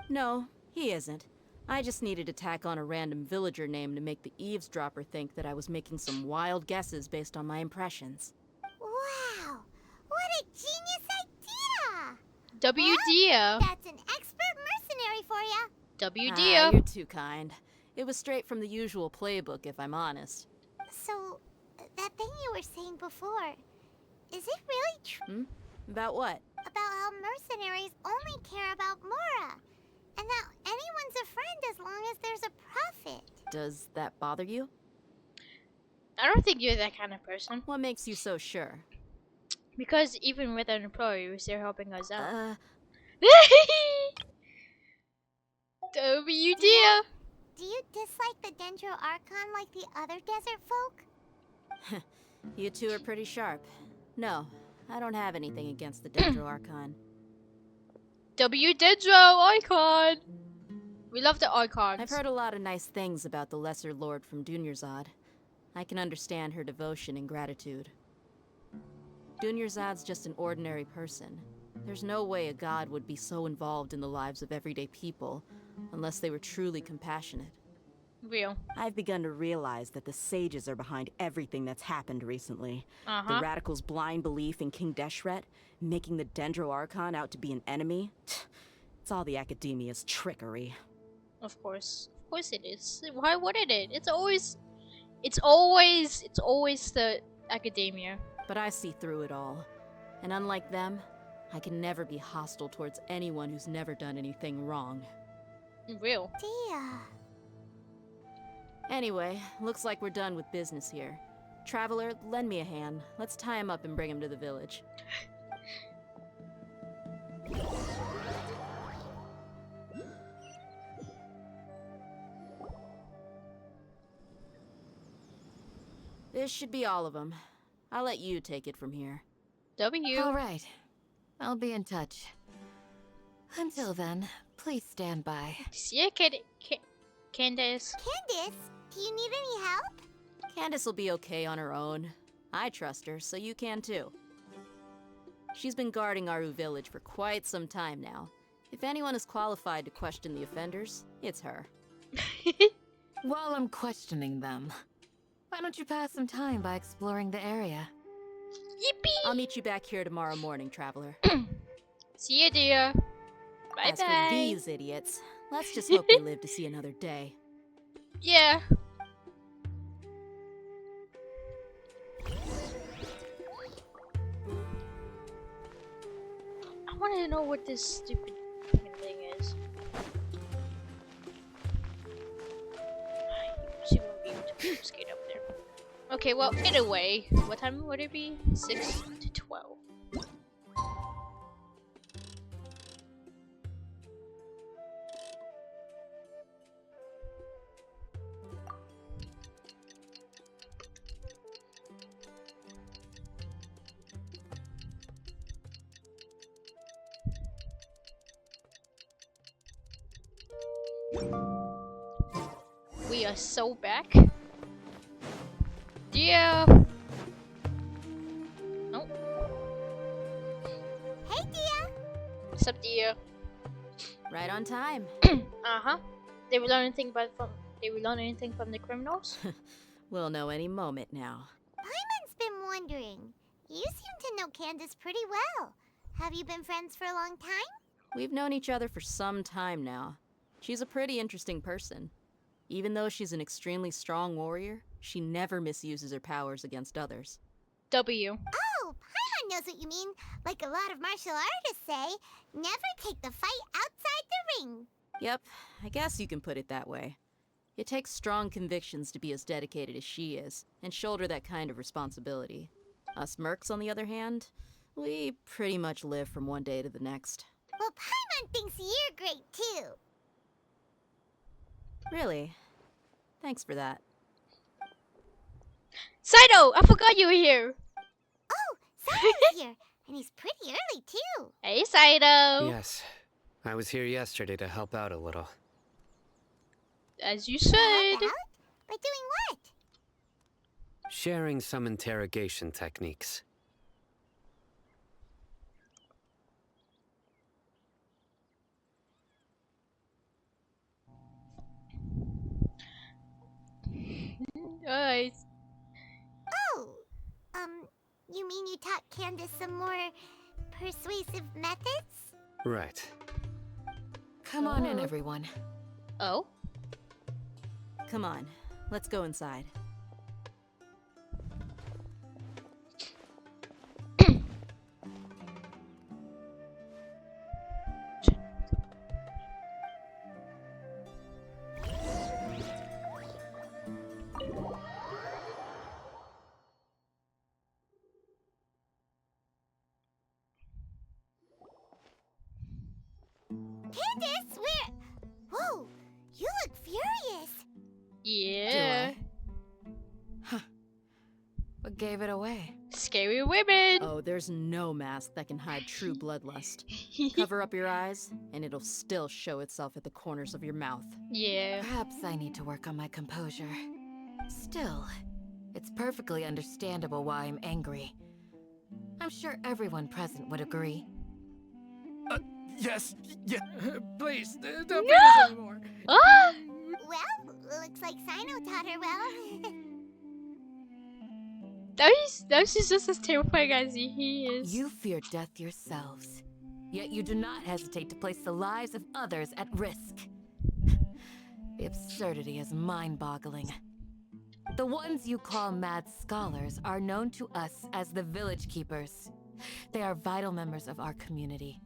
No, he isn't. I just needed to tack on a random villager name to make the eavesdropper think that I was making some wild guesses based on my impressions. Wow! What a genius idea! W dear. That's an expert mercenary for ya. W Ah, dear. you're too kind. It was straight from the usual playbook, if I'm honest. So, that thing you were saying before, is it really true? About what? About how mercenaries only care about Mora, and that anyone's a friend as long as there's a profit. Does that bother you? I don't think you're that kind of person. What makes you so sure? Because even with an employee, they're helping us out. W dear. Do you dislike the Dendro Archon like the other desert folk? You two are pretty sharp. No, I don't have anything against the Dendro Archon. W Dendro Icon. We love the icons. I've heard a lot of nice things about the Lesser Lord from Dunyarzad. I can understand her devotion and gratitude. Dunyarzad's just an ordinary person. There's no way a god would be so involved in the lives of everyday people unless they were truly compassionate. Real. I've begun to realize that the sages are behind everything that's happened recently. The radicals' blind belief in King Deshret, making the Dendro Archon out to be an enemy. It's all the academia's trickery. Of course it is. Why wouldn't it? It's always the academia. But I see through it all. And unlike them, I can never be hostile towards anyone who's never done anything wrong. Real. Dia. Anyway, looks like we're done with business here. Traveler, lend me a hand. Let's tie him up and bring him to the village. This should be all of them. I'll let you take it from here. W. All right. I'll be in touch. Until then, please stand by. See ya, Candace. Candace, do you need any help? Candace will be okay on her own. I trust her, so you can too. She's been guarding Aru village for quite some time now. If anyone is qualified to question the offenders, it's her. While I'm questioning them, why don't you pass some time by exploring the area? Yippee! I'll meet you back here tomorrow morning, Traveler. See ya, dear. Bye As bye. for these idiots, let's just hope they live to see another day. Yeah. I want to know what this stupid fucking thing is. She won't be able to skate up there. Okay, well, anyway, what time would it be? 6 to 12. We are so back. Dia. Oh. Hey, Dia. What's up, Dia? Right on time. Uh-huh. Did we learn anything from the criminals? We'll know any moment now. Paimon's been wondering. You seem to know Candace pretty well. Have you been friends for a long time? We've known each other for some time now. She's a pretty interesting person. Even though she's an extremely strong warrior, she never misuses her powers against others. W. Oh, Paimon knows what you mean. Like a lot of martial artists say, never take the fight outside the ring. Yep, I guess you can put it that way. It takes strong convictions to be as dedicated as she is, and shoulder that kind of responsibility. Us mercs, on the other hand, we pretty much live from one day to the next. Well, Paimon thinks you're great too. Really? Thanks for that. Saito! I forgot you were here! Oh, Saito's here, and he's pretty early too. Hey, Saito! Yes. I was here yesterday to help out a little. As you should. Help out? By doing what? Sharing some interrogation techniques. You mean you taught Candace some more persuasive methods? Right. Come on in, everyone. Oh? Come on, let's go inside. Candace, where? Whoa, you look furious. Yeah. What gave it away? Scary women. Oh, there's no mask that can hide true bloodlust. Cover up your eyes, and it'll still show itself at the corners of your mouth. Yeah. Perhaps I need to work on my composure. Still, it's perfectly understandable why I'm angry. I'm sure everyone present would agree. Yes, yeah. Please, don't do this anymore. Ah! Well, looks like Sino taught her well. That was just as terrifying as he is. You fear death yourselves, yet you do not hesitate to place the lives of others at risk. The absurdity is mind-boggling. The ones you call mad scholars are known to us as the Village Keepers. They are vital members of our community,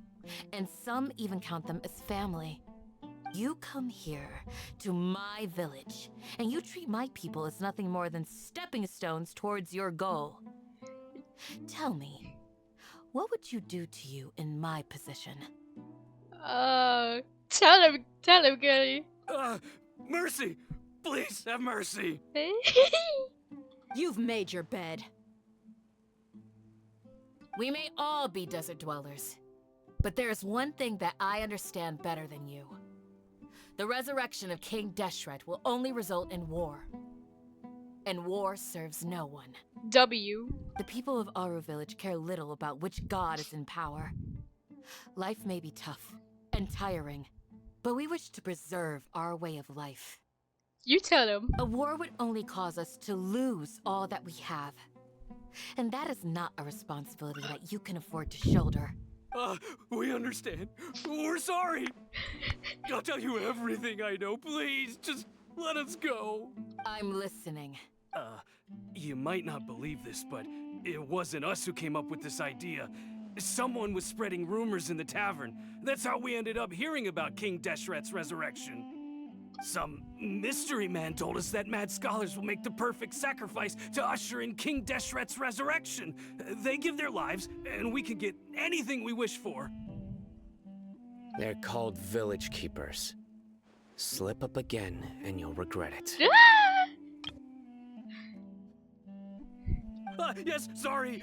and some even count them as family. You come here, to my village, and you treat my people as nothing more than stepping stones towards your goal. Tell me, what would you do to you in my position? Tell him, girlie. Mercy! Please have mercy! You've made your bed. We may all be desert dwellers, but there is one thing that I understand better than you. The resurrection of King Deshret will only result in war. And war serves no one. W. The people of Aru Village care little about which god is in power. Life may be tough and tiring, but we wish to preserve our way of life. You tell him. A war would only cause us to lose all that we have. And that is not a responsibility that you can afford to shoulder. We understand. We're sorry. I'll tell you everything I know. Please, just let us go. I'm listening. You might not believe this, but it wasn't us who came up with this idea. Someone was spreading rumors in the tavern. That's how we ended up hearing about King Deshret's resurrection. Some mystery man told us that mad scholars will make the perfect sacrifice to usher in King Deshret's resurrection. They give their lives, and we can get anything we wish for. They're called Village Keepers. Slip up again, and you'll regret it. Yes, sorry.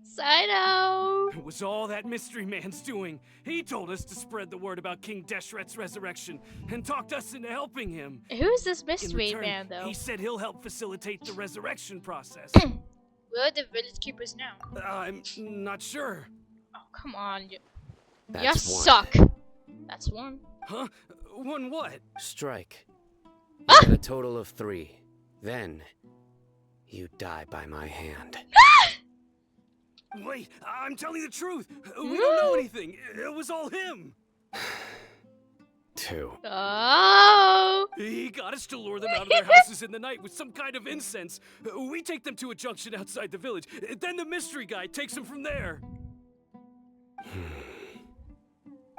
Sino. It was all that mystery man's doing. He told us to spread the word about King Deshret's resurrection and talked us into helping him. Who's this mystery In return, man, though? He said he'll help facilitate the resurrection process. Where are the village keepers now? I'm not sure. Oh, come on. You That's one. suck. That's one. Huh? One what? Strike. You get a total of 3. Then, you die by my hand. Wait, I'm telling the truth. We don't know anything. It was all him. 2. Oh. He got us to lure them out of their houses in the night with some kind of incense. We take them to a junction outside the village. Then the mystery guy takes them from there.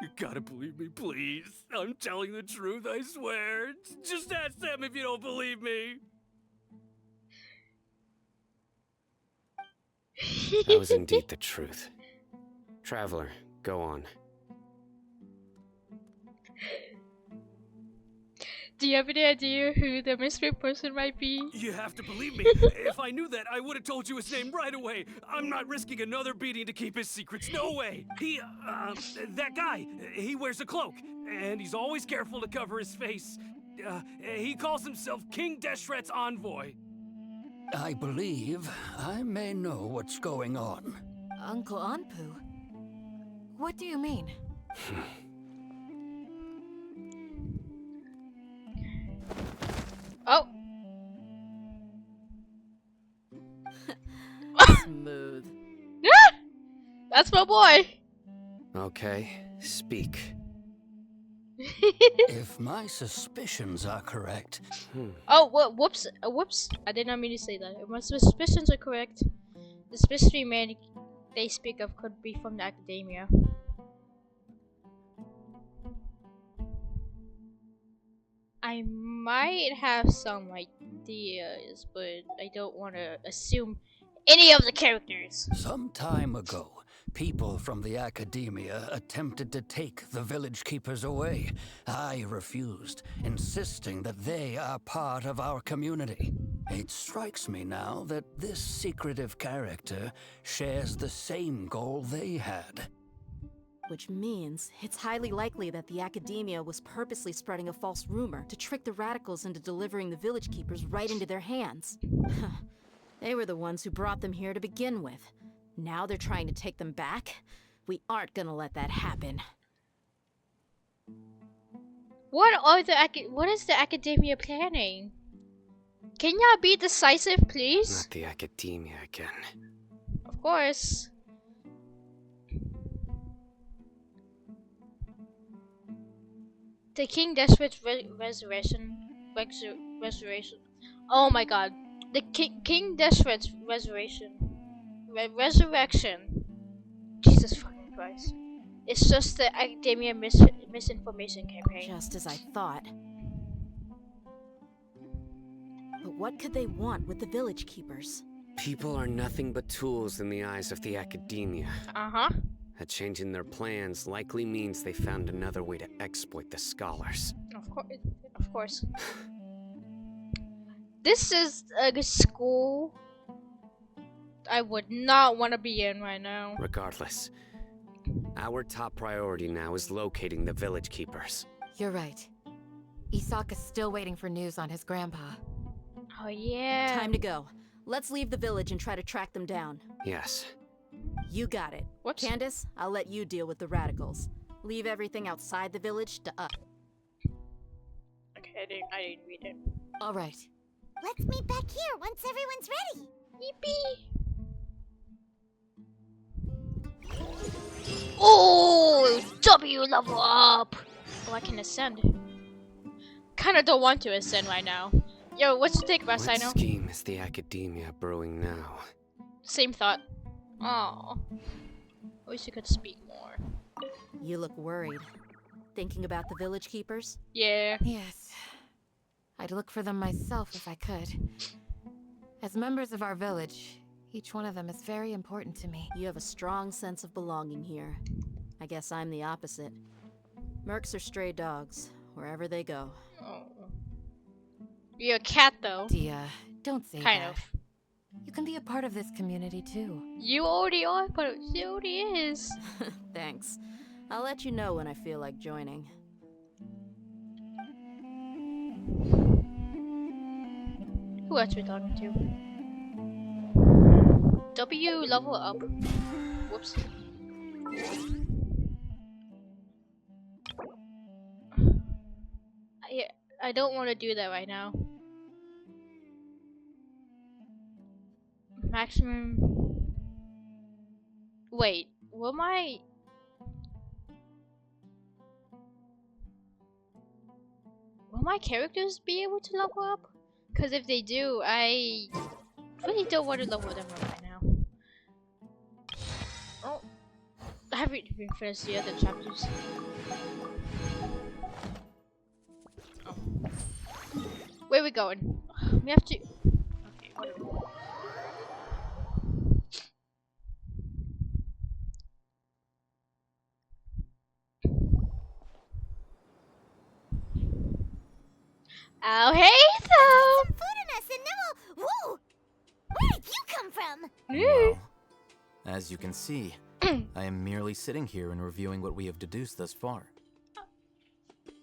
You gotta believe me, please. I'm telling the truth, I swear. Just ask them if you don't believe me. That was indeed the truth. Traveler, go on. Do you have any idea who the mystery person might be? You have to believe me. If I knew that, I would have told you his name right away. I'm not risking another beating to keep his secrets. No way. That guy, he wears a cloak, and he's always careful to cover his face. He calls himself King Deshret's envoy. I believe I may know what's going on. Uncle Anpu? What do you mean? Oh. Smooth. That's my boy. Okay, speak. If my suspicions are correct... Oh, whoops. Whoops. I did not mean to say that. If my suspicions are correct, this mystery man they speak of could be from the academia. I might have some ideas, but I don't want to assume any of the characters. Some time ago, people from the academia attempted to take the village keepers away. I refused, insisting that they are part of our community. It strikes me now that this secretive character shares the same goal they had. Which means it's highly likely that the academia was purposely spreading a false rumor to trick the radicals into delivering the village keepers right into their hands. They were the ones who brought them here to begin with. Now they're trying to take them back? We aren't gonna let that happen. What is the academia planning? Can y'all be decisive, please? Not the academia again. Of course. The King Desperat's resurrection. Oh my god. The King Desperat's resurrection. Resurrection. Jesus fucking Christ. It's just the academia misinformation campaign. Just as I thought. But what could they want with the village keepers? People are nothing but tools in the eyes of the academia. Uh-huh. A change in their plans likely means they found another way to exploit the scholars. Of course. This is a school I would not want to be in right now. Regardless, our top priority now is locating the village keepers. You're right. Isaka's still waiting for news on his grandpa. Oh yeah. Time to go. Let's leave the village and try to track them down. Yes. You got it. Whoops. Candace, I'll let you deal with the radicals. Leave everything outside the village to us. Okay, I didn't read it. All right. Let's meet back here once everyone's ready. Yippee! Oh, W level up. Oh, I can ascend. Kinda don't want to ascend right now. Yo, what's your take about What Sino? scheme is the academia brewing now? Same thought. Oh, I wish you could speak more. You look worried. Thinking about the village keepers? Yeah. Yes. I'd look for them myself if I could. As members of our village, each one of them is very important to me. You have a strong sense of belonging here. I guess I'm the opposite. Mercs are stray dogs, wherever they go. Oh. You're a cat, though. Dia, don't say kind that. of. You can be a part of this community, too. You already are, but she already is. Thanks. I'll let you know when I feel like joining. Who else we talking to? W level up. Whoops. I don't want to do that right now. Maximum. Wait, will my characters be able to level up? Because if they do, I really don't want to level them up right now. Oh, I haven't even finished the other chapters. Oh. Where are we going? We have to. Okay, whatever. Oh, hey, Some food in us, and then we'll. Whoa! Where did you come from? Well, as you can see, I am merely sitting here and reviewing what we have deduced thus far.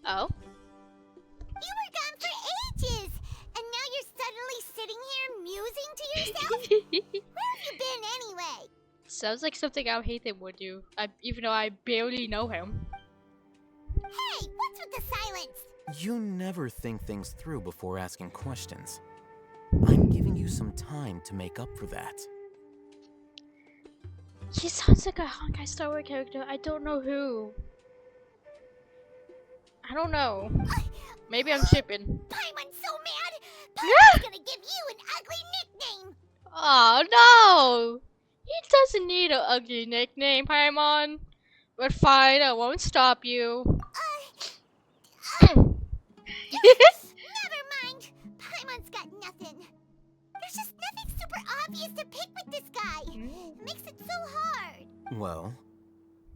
Oh? You were gone for ages, and now you're suddenly sitting here musing to yourself? Where have you been anyway? Sounds like something Alhaitham would do, even though I barely know him. Hey, what's with the silence? You never think things through before asking questions. I'm giving you some time to make up for that. He sounds like a Honkai Star Wars character. I don't know who. I don't know. Maybe I'm shipping. Paimon's so mad! Paimon's gonna give you an ugly nickname! Oh no! He doesn't need an ugly nickname, Paimon. But fine, I won't stop you. Never mind. Paimon's got nothing. There's just nothing super obvious to pick with this guy. It makes it so hard. Well,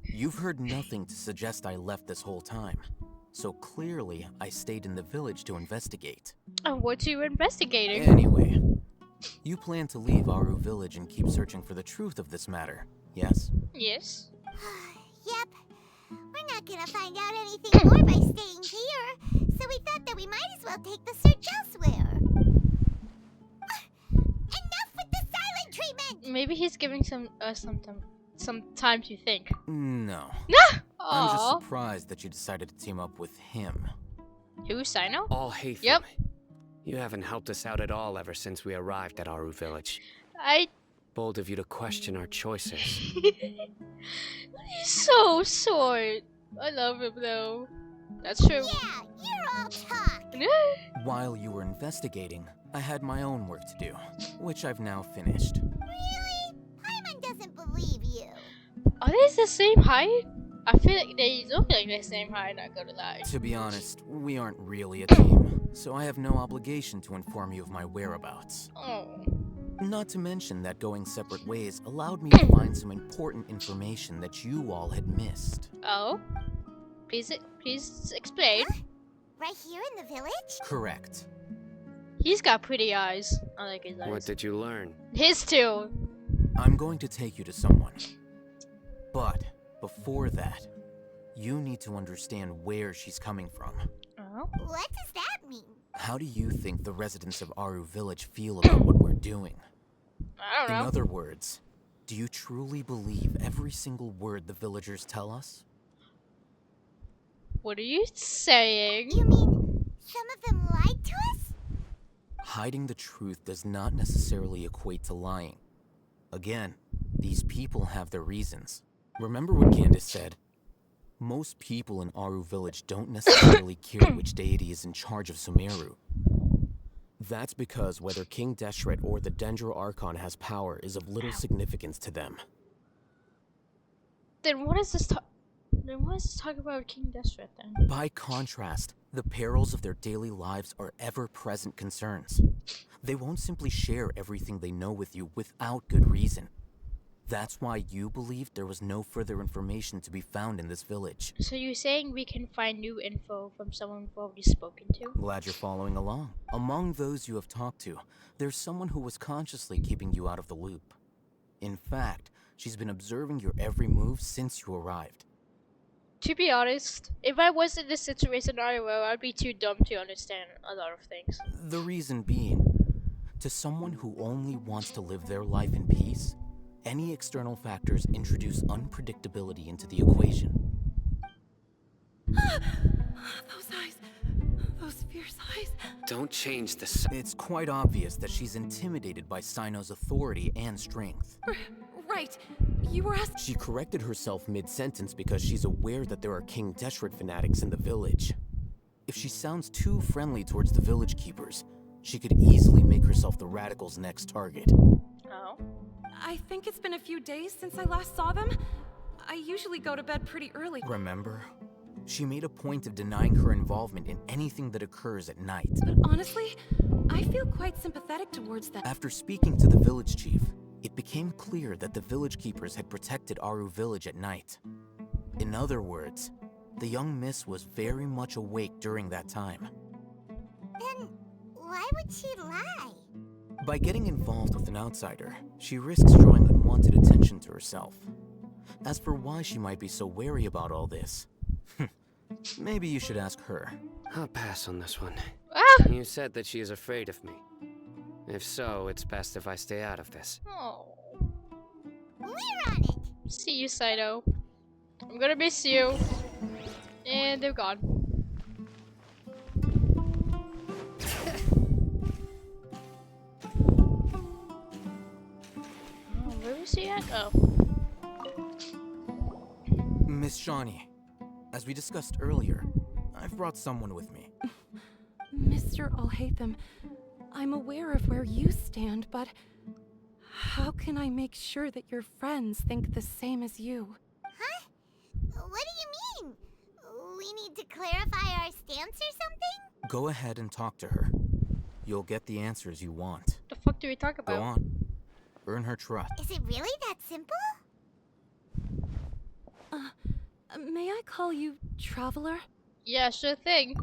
you've heard nothing to suggest I left this whole time. So clearly, I stayed in the village to investigate. What are you investigating? Anyway, you plan to leave Aru village and keep searching for the truth of this matter, yes? Yes. Yep. We're not gonna find out anything more by staying here, so we thought that we might as well take the search elsewhere. Enough with the silent treatment! Maybe he's giving some time to think. No. I'm just surprised that you decided to team up with him. Who, Sino? All Haytham. Yep. You haven't helped us out at all ever since we arrived at Aru village. Bold of you to question our choices. He's so short. I love him though. That's true. Yeah, you're all talk. While you were investigating, I had my own work to do, which I've now finished. Really? Paimon doesn't believe you. Are they the same height? I feel like they look like the same height, not gonna lie. To be honest, we aren't really a team, so I have no obligation to inform you of my whereabouts. Oh. Not to mention that going separate ways allowed me to find some important information that you all had missed. Oh? Please explain. Huh? Right here in the village? Correct. He's got pretty eyes. I like his eyes. What did you learn? His too. I'm going to take you to someone. But before that, you need to understand where she's coming from. Oh? What does that mean? How do you think the residents of Aru village feel about what we're doing? I don't know. In other words, do you truly believe every single word the villagers tell us? What are you saying? You mean some of them lied to us? Hiding the truth does not necessarily equate to lying. Again, these people have their reasons. Remember what Candace said? Most people in Aru village don't necessarily care which deity is in charge of Sumeru. That's because whether King Deshret or the Dendro Archon has power is of little significance to them. Then what is this talk about King Deshret then? By contrast, the perils of their daily lives are ever-present concerns. They won't simply share everything they know with you without good reason. That's why you believed there was no further information to be found in this village. So you're saying we can find new info from someone we've already spoken to? Glad you're following along. Among those you have talked to, there's someone who was consciously keeping you out of the loop. In fact, she's been observing your every move since you arrived. To be honest, if I was in this situation I'd be too dumb to understand a lot of things. The reason being, to someone who only wants to live their life in peace, any external factors introduce unpredictability into the equation. Those eyes. Those fierce eyes. Don't change the It's quite obvious that she's intimidated by Sino's authority and strength. Right. You were asking. She corrected herself mid-sentence because she's aware that there are King Deshret fanatics in the village. If she sounds too friendly towards the village keepers, she could easily make herself the radicals' next target. Oh? I think it's been a few days since I last saw them. I usually go to bed pretty early. Remember? She made a point of denying her involvement in anything that occurs at night. But honestly, I feel quite sympathetic towards them. After speaking to the village chief, it became clear that the village keepers had protected Aru village at night. In other words, the young miss was very much awake during that time. Then why would she lie? By getting involved with an outsider, she risks drawing unwanted attention to herself. As for why she might be so wary about all this, maybe you should ask her. I'll pass on this one. Ah! You said that she is afraid of me. If so, it's best if I stay out of this. Oh. We're on it! See you, Saito. I'm gonna miss you. And they're gone. Where was he at? Oh. Shawnee, as we discussed earlier, I've brought someone with me. Mr. Alhaitham, I'm aware of where you stand, but how can I make sure that your friends think the same as you? Huh? What do you mean? We need to clarify our stance or something? Go ahead and talk to her. You'll get the answers you want. The fuck do we talk about? Go on. Earn her trust. Is it really that simple? May I call you Traveler? Yeah, sure thing.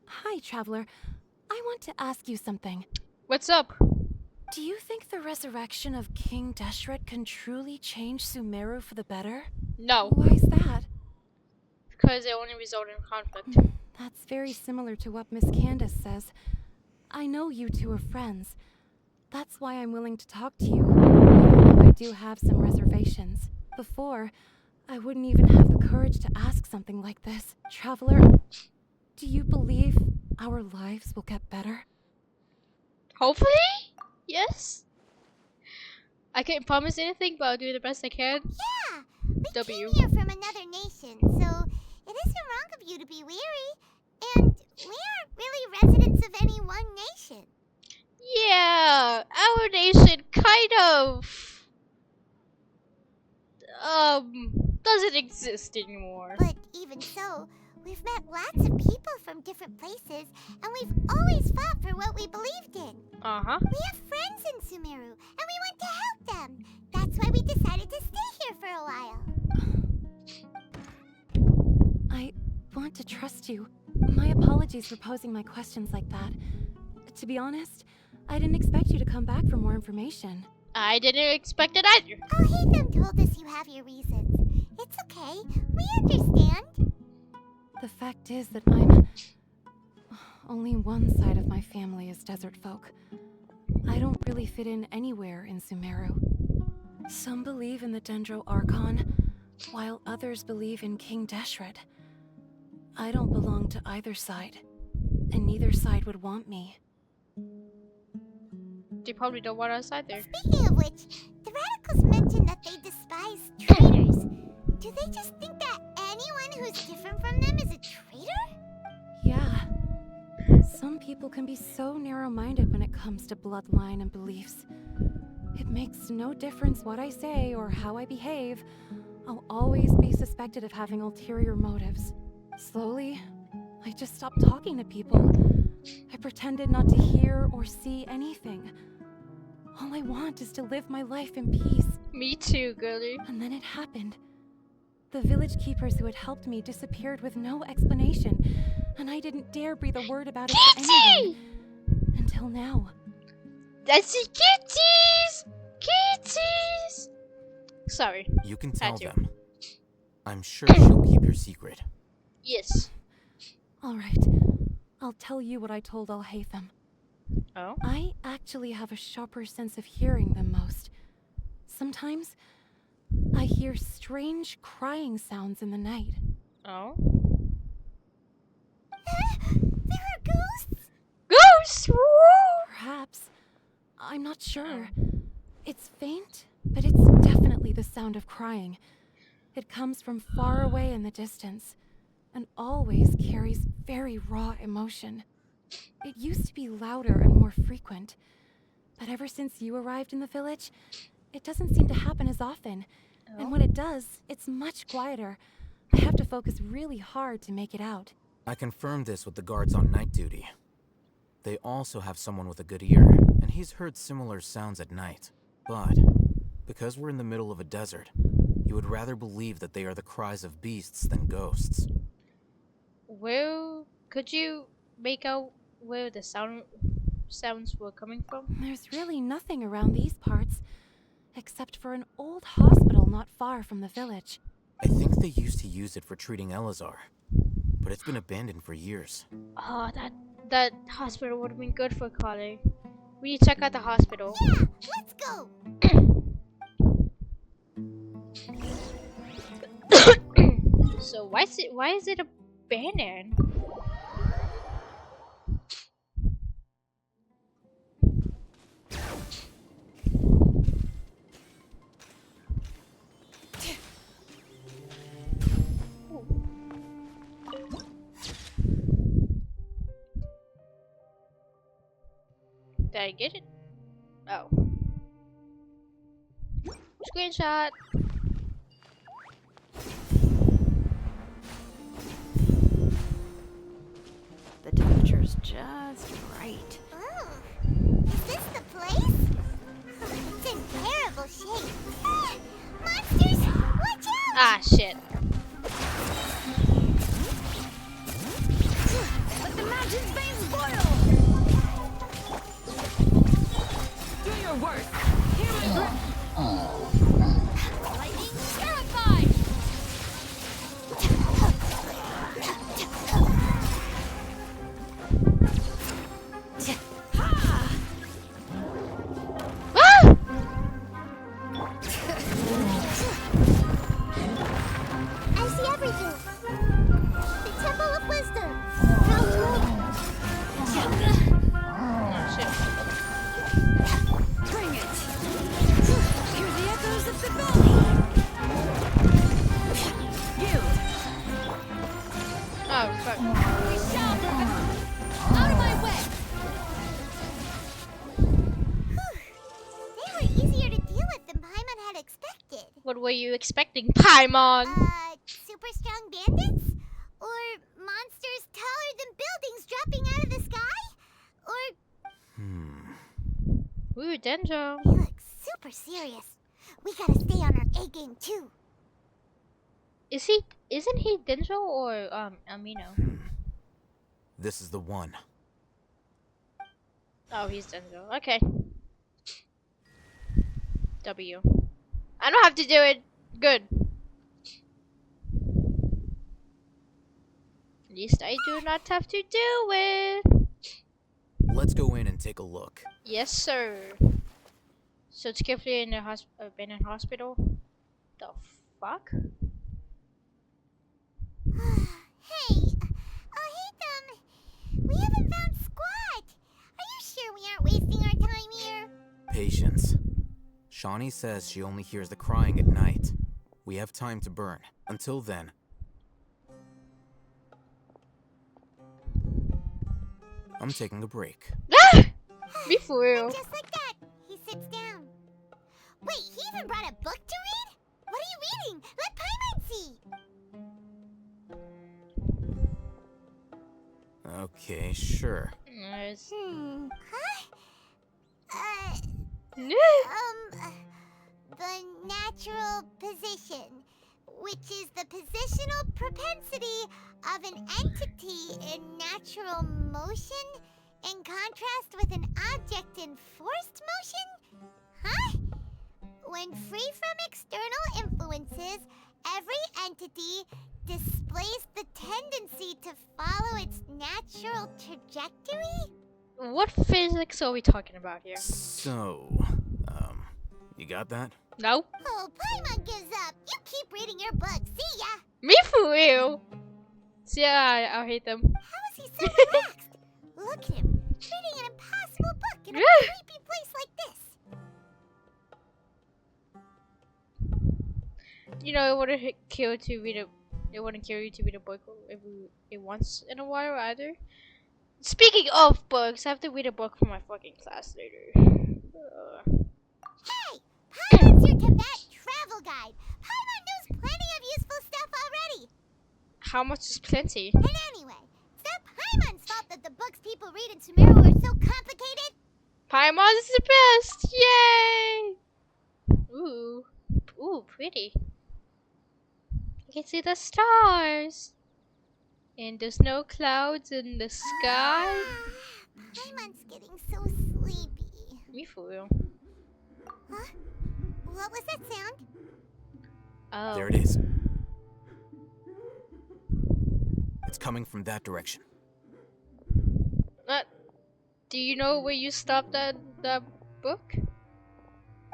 Hi, Traveler. I want to ask you something. What's up? Do you think the resurrection of King Deshret can truly change Sumeru for the better? No. Why is that? Because it only resulted in conflict. That's very similar to what Miss Candace says. I know you two are friends. That's why I'm willing to talk to you, even though I do have some reservations. Before, I wouldn't even have the courage to ask something like this. Traveler, do you believe our lives will get better? Hopefully? Yes? I can't promise anything, but I'll do the best I can. Yeah! We W. came here from another nation, so it isn't wrong of you to be weary. And we aren't really residents of any one nation. Yeah, our nation kind of doesn't exist anymore. But even so, we've met lots of people from different places, and we've always fought for what we believed in. Uh-huh. We have friends in Sumeru, and we want to help them. That's why we decided to stay here for a while. I want to trust you. My apologies for posing my questions like that. To be honest, I didn't expect you to come back for more information. I didn't expect it either. Alhaitham told us you have your reasons. It's okay. We understand. The fact is that I'm... Only one side of my family is desert folk. I don't really fit in anywhere in Sumeru. Some believe in the Dendro Archon, while others believe in King Deshret. I don't belong to either side, and neither side would want me. They probably don't want us either. Speaking of which, the radicals mentioned that they despise traitors. Do they just think that anyone who's different from them is a traitor? Yeah. Some people can be so narrow-minded when it comes to bloodline and beliefs. It makes no difference what I say or how I behave. I'll always be suspected of having ulterior motives. Slowly, I just stopped talking to people. I pretended not to hear or see anything. All I want is to live my life in peace. Me too, girlie. And then it happened. The village keepers who had helped me disappeared with no explanation, and I didn't dare breathe a word about it to anyone. Until now. That's it, kitties! Kitties! Sorry. You can tell them. I'm sure she'll keep your secret. Yes. All right. I'll tell you what I told Alhaitham. Oh? I actually have a sharper sense of hearing than most. Sometimes, I hear strange crying sounds in the night. Oh? There are ghosts? Ghosts! Perhaps. I'm not sure. It's faint, but it's definitely the sound of crying. It comes from far away in the distance, and always carries very raw emotion. It used to be louder and more frequent, but ever since you arrived in the village, it doesn't seem to happen as often. Oh. And when it does, it's much quieter. I have to focus really hard to make it out. I confirmed this with the guards on night duty. They also have someone with a good ear, and he's heard similar sounds at night. But, because we're in the middle of a desert, you would rather believe that they are the cries of beasts than ghosts. Well, could you make out where the sounds were coming from? There's really nothing around these parts, except for an old hospital not far from the village. I think they used to use it for treating Elazar, but it's been abandoned for years. Oh, that hospital would have been good for Kale. We need to check out the hospital. Yeah, let's go! So why is it abandoned? Did I get it? Oh. Screenshot. The temperature's just right. Oh, is this the place? It's in terrible shape. Ah, monsters, watch out! Ah, shit. Let the mountain's veins boil! Do your worst. Hear my breath. Lightning terrified. I see everything. The Temple of Wisdom. Bring it. Hear the echoes of the valley. Yield. Oh, fuck. We shall prevail. Out of my way. They were easier to deal with than Paimon had expected. What were you expecting, Paimon? Super strong bandits? Or monsters taller than buildings dropping out of the sky? Or... Ooh, Denjo. He looks super serious. We gotta stay on our A game too. Isn't he Denjo or Amino? This is the one. Oh, he's Denjo. Okay. W. I don't have to do it. Good. At least I do not have to do it. Let's go in and take a look. Yes, sir. So it's carefully in the abandoned hospital. The fuck? Hey, Ohitham, we haven't found squat. Are you sure we aren't wasting our time here? Patience. Shawnee says she only hears the crying at night. We have time to burn. Until then. I'm taking a break. Be for real. Just like that, he sits down. Wait, he even brought a book to read? What are you reading? Let Paimon see. Okay, sure. Nice. Huh? The natural position, which is the positional propensity of an entity in natural motion in contrast with an object in forced motion? Huh? When free from external influences, every entity displays the tendency to follow its natural trajectory? What physics are we talking about here? So, you got that? No. Oh, Paimon gives up. You keep reading your book. See ya. Me for real. See ya, I'll hate them. How is he so relaxed? Look at him, reading an impossible book in a creepy place like this. You know, it wouldn't kill you to read a. It wouldn't kill you to read a book every once in a while either. Speaking of books, I have to read a book for my fucking class later. Hey, Paimon's your Tibet travel guide. Paimon knows plenty of useful stuff already. How much is plenty? And anyway, it's not Paimon's fault that the books people read in Sumeru are so complicated. Paimon is the best! Yay! Ooh, pretty. I can see the stars. And there's no clouds in the sky. Paimon's getting so sleepy. Me for real. Huh? What was that sound? Oh. There it is. It's coming from that direction. Do you know where you stopped that book?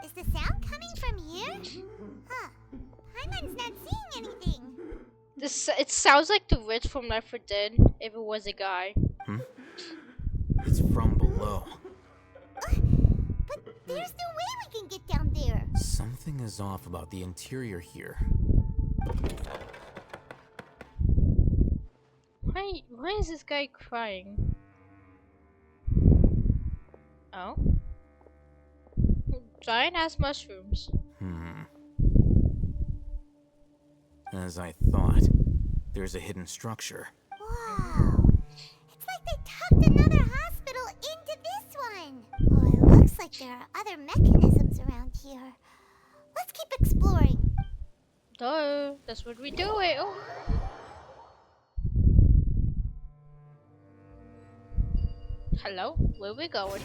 Is the sound coming from here? Huh. Paimon's not seeing anything. It sounds like the witch from Left 4 Dead if it was a guy. It's from below. But there's no way we can get down there. Something is off about the interior here. Why is this guy crying? Oh. Giant ass mushrooms. As I thought, there's a hidden structure. Whoa. It's like they tucked another hospital into this one. Oh, it looks like there are other mechanisms around here. Let's keep exploring. Duh, that's what we do it. Oh. Hello? Where we going?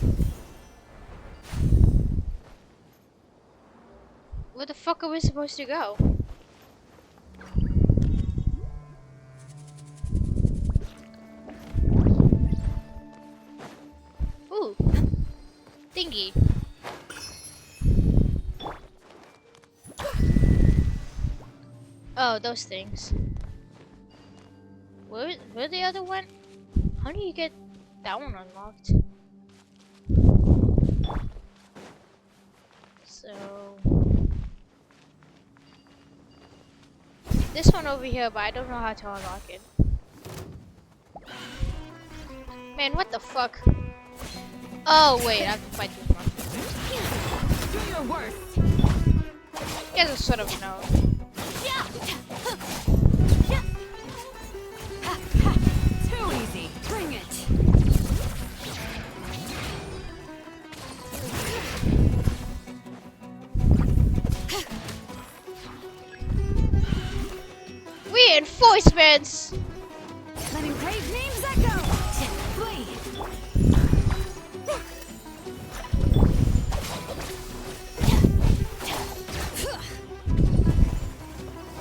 Where the fuck are we supposed to go? Ooh. Thingy. Oh, those things. Where the other one? How do you get that one unlocked? So this one over here, but I don't know how to unlock it. Man, what the fuck? Oh wait, I have to fight these monsters. Do your worst. You guys are sort of know. Too easy. Bring it. Reinforcements! Letting brave names echo. Flee.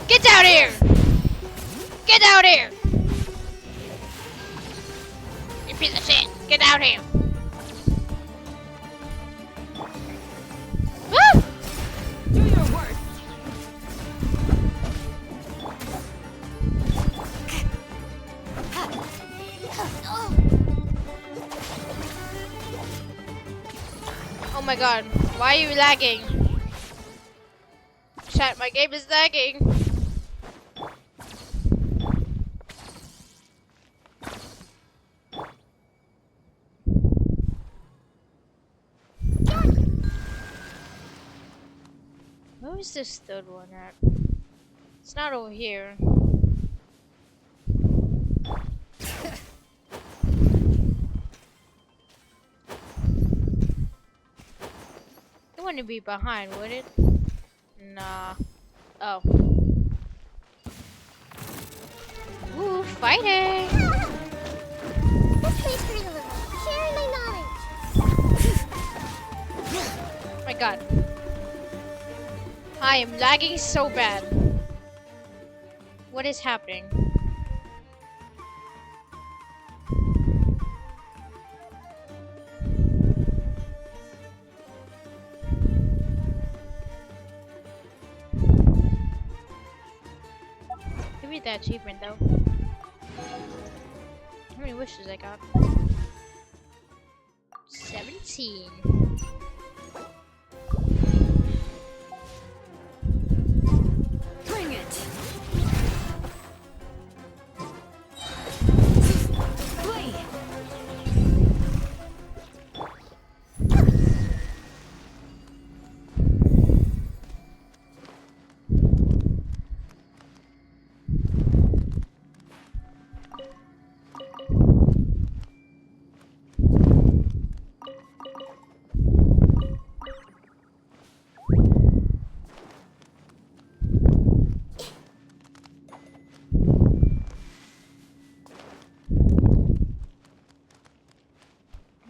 Get out here! Get out here! You piece of shit! Get out here! Woo! Do your worst. Oh my god, why are you lagging? Chat, my game is lagging. Where is this third one at? It's not over here. It wouldn't be behind, would it? Nah. Oh. Ooh, fighting! This place kind of little. Sharing my knowledge. My god. I am lagging so bad. What is happening? Give me that achievement though. How many wishes I got? 17. Bring it. Flee.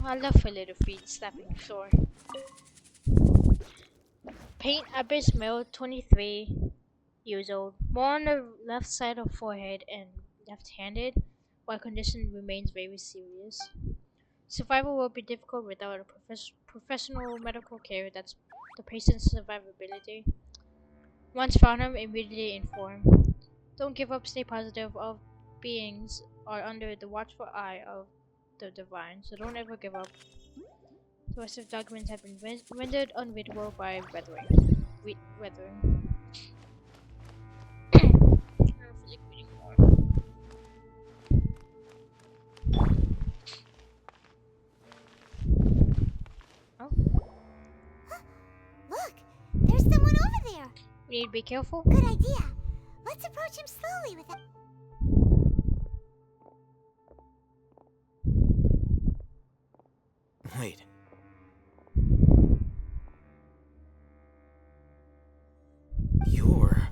I love her little feet slapping the floor. Paint Abyss Mill, 23 years old. More on the left side of forehead and left-handed, while condition remains very serious. Survival will be difficult without a professional medical care. That's the patient's survivability. Once found him, immediately inform. Don't give up, stay positive. All beings are under the watchful eye of the divine, so don't ever give up. The rest of the documents have been rendered unreadable by weathering. Weathering. I don't feel like reading more. We need to be careful. Good idea. Let's approach him slowly with it. Wait. You're...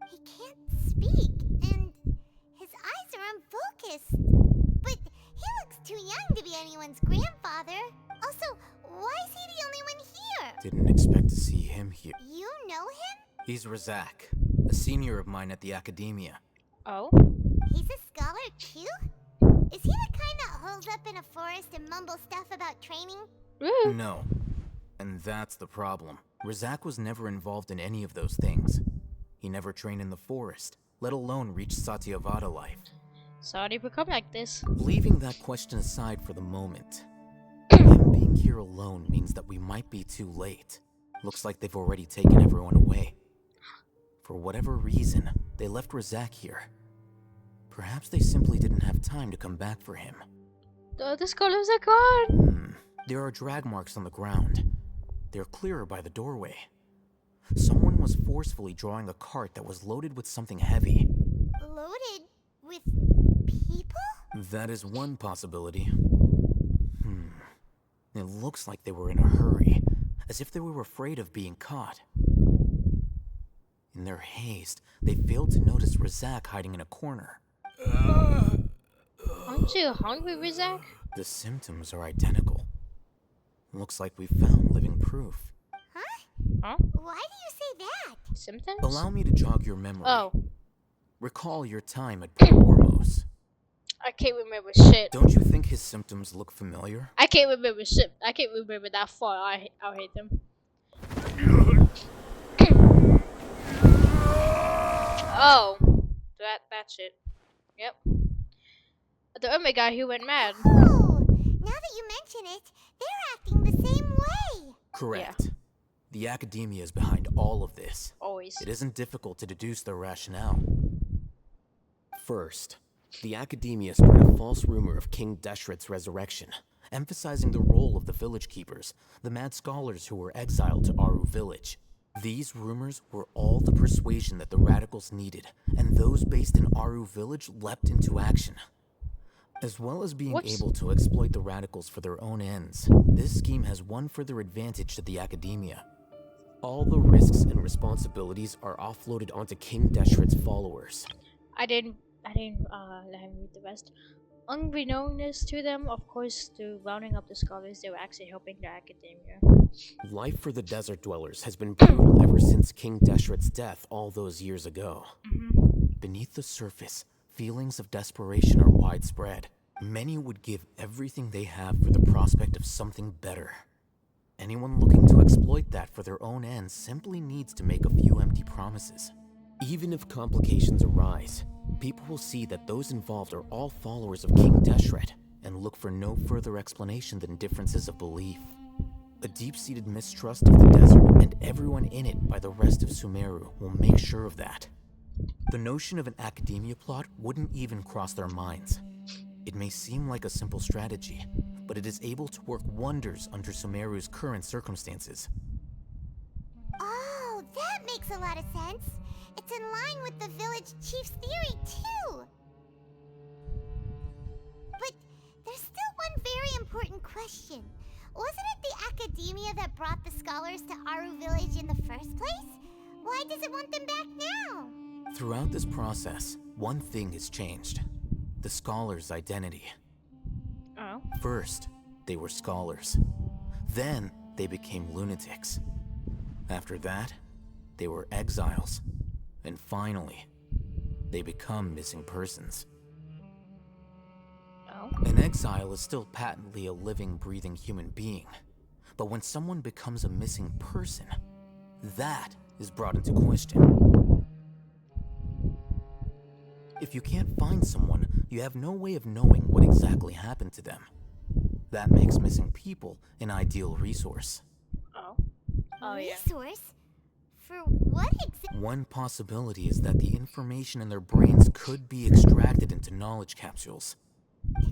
He can't speak, and his eyes are unfocused. But he looks too young to be anyone's grandfather. Also, why is he the only one here? Didn't expect to see him here. You know him? He's Razak, a senior of mine at the Academia. Oh? He's a scholar too? Is he the kind that holds up in a forest and mumbles stuff about training? No. And that's the problem. Razak was never involved in any of those things. He never trained in the forest, let alone reach Satyavada life. So how did he become like this? Leaving that question aside for the moment, him being here alone means that we might be too late. Looks like they've already taken everyone away. For whatever reason, they left Razak here. Perhaps they simply didn't have time to come back for him. The other scholars are gone! There are drag marks on the ground. They're clearer by the doorway. Someone was forcefully drawing a cart that was loaded with something heavy. Loaded with people? That is one possibility. It looks like they were in a hurry, as if they were afraid of being caught. In their haste, they failed to notice Razak hiding in a corner. Aren't you hungry, Razak? The symptoms are identical. Looks like we found living proof. Huh? Why do you say that? Symptoms? Allow me to jog your memory. Oh. Recall your time at Ormos. I can't remember shit. Don't you think his symptoms look familiar? I can't remember shit. I can't remember that far. I hate them. Oh. That shit. Yep. The Omega guy who went mad. Oh, now that you mention it, they're acting the same way. Correct. Yeah. The Academia is behind all of this. Always. It isn't difficult to deduce their rationale. First, the Academia spread a false rumor of King Deshret's resurrection, emphasizing the role of the village keepers, the mad scholars who were exiled to Aru village. These rumors were all the persuasion that the radicals needed, and those based in Aru village leapt into action. As well as being able to exploit the radicals for their own ends, this scheme has one further advantage to the Academia. All the risks and responsibilities are offloaded onto King Deshret's followers. I didn't let him read the rest. Unbeknownst to them, of course, through rounding up the scholars, they were actually helping the Academia. Life for the desert dwellers has been brutal ever since King Deshret's death all those years ago. Beneath the surface, feelings of desperation are widespread. Many would give everything they have for the prospect of something better. Anyone looking to exploit that for their own ends simply needs to make a few empty promises. Even if complications arise, people will see that those involved are all followers of King Deshret and look for no further explanation than differences of belief. A deep-seated mistrust of the desert and everyone in it by the rest of Sumeru will make sure of that. The notion of an Academia plot wouldn't even cross their minds. It may seem like a simple strategy, but it is able to work wonders under Sumeru's current circumstances. Oh, that makes a lot of sense. It's in line with the village chief's theory, too. But there's still one very important question. Wasn't it the Academia that brought the scholars to Aru village in the first place? Why does it want them back now? Throughout this process, one thing has changed. The scholars' identity. Oh. First, they were scholars. Then, they became lunatics. After that, they were exiles. And finally, they become missing persons. Oh. An exile is still patently a living, breathing human being. But when someone becomes a missing person, that is brought into question. If you can't find someone, you have no way of knowing what exactly happened to them. That makes missing people an ideal resource. Oh. Oh, yeah. Resource? For what exactly? One possibility is that the information in their brains could be extracted into knowledge capsules.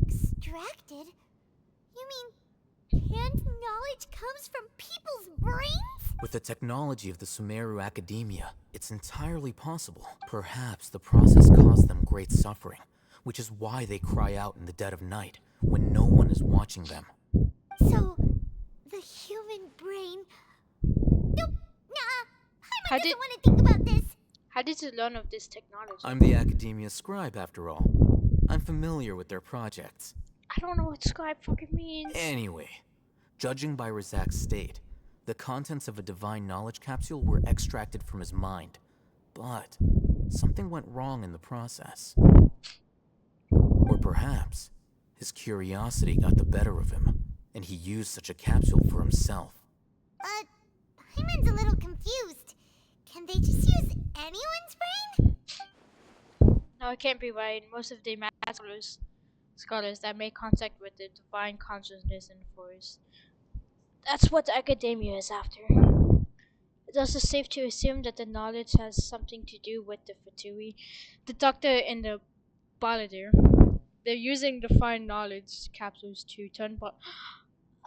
Extracted? You mean canned knowledge comes from people's brains? With the technology of the Sumeru Academia, it's entirely possible. Perhaps the process caused them great suffering, which is why they cry out in the dead of night, when no one is watching them. So, the human brain... Nope, nah, Paimon doesn't want to think about this. How did you learn of this technology? I'm the Academia scribe, after all. I'm familiar with their projects. I don't know what scribe fucking means. Anyway, judging by Razak's state, the contents of a divine knowledge capsule were extracted from his mind. But something went wrong in the process. Or perhaps his curiosity got the better of him, and he used such a capsule for himself. Paimon's a little confused. Can they just use anyone's brain? No, it can't be right. Most of the math scholars that make contact with the divine consciousness in the forest. That's what the academia is after. It's also safe to assume that the knowledge has something to do with the Fatui, the doctor and the balladeer. They're using divine knowledge capsules to turn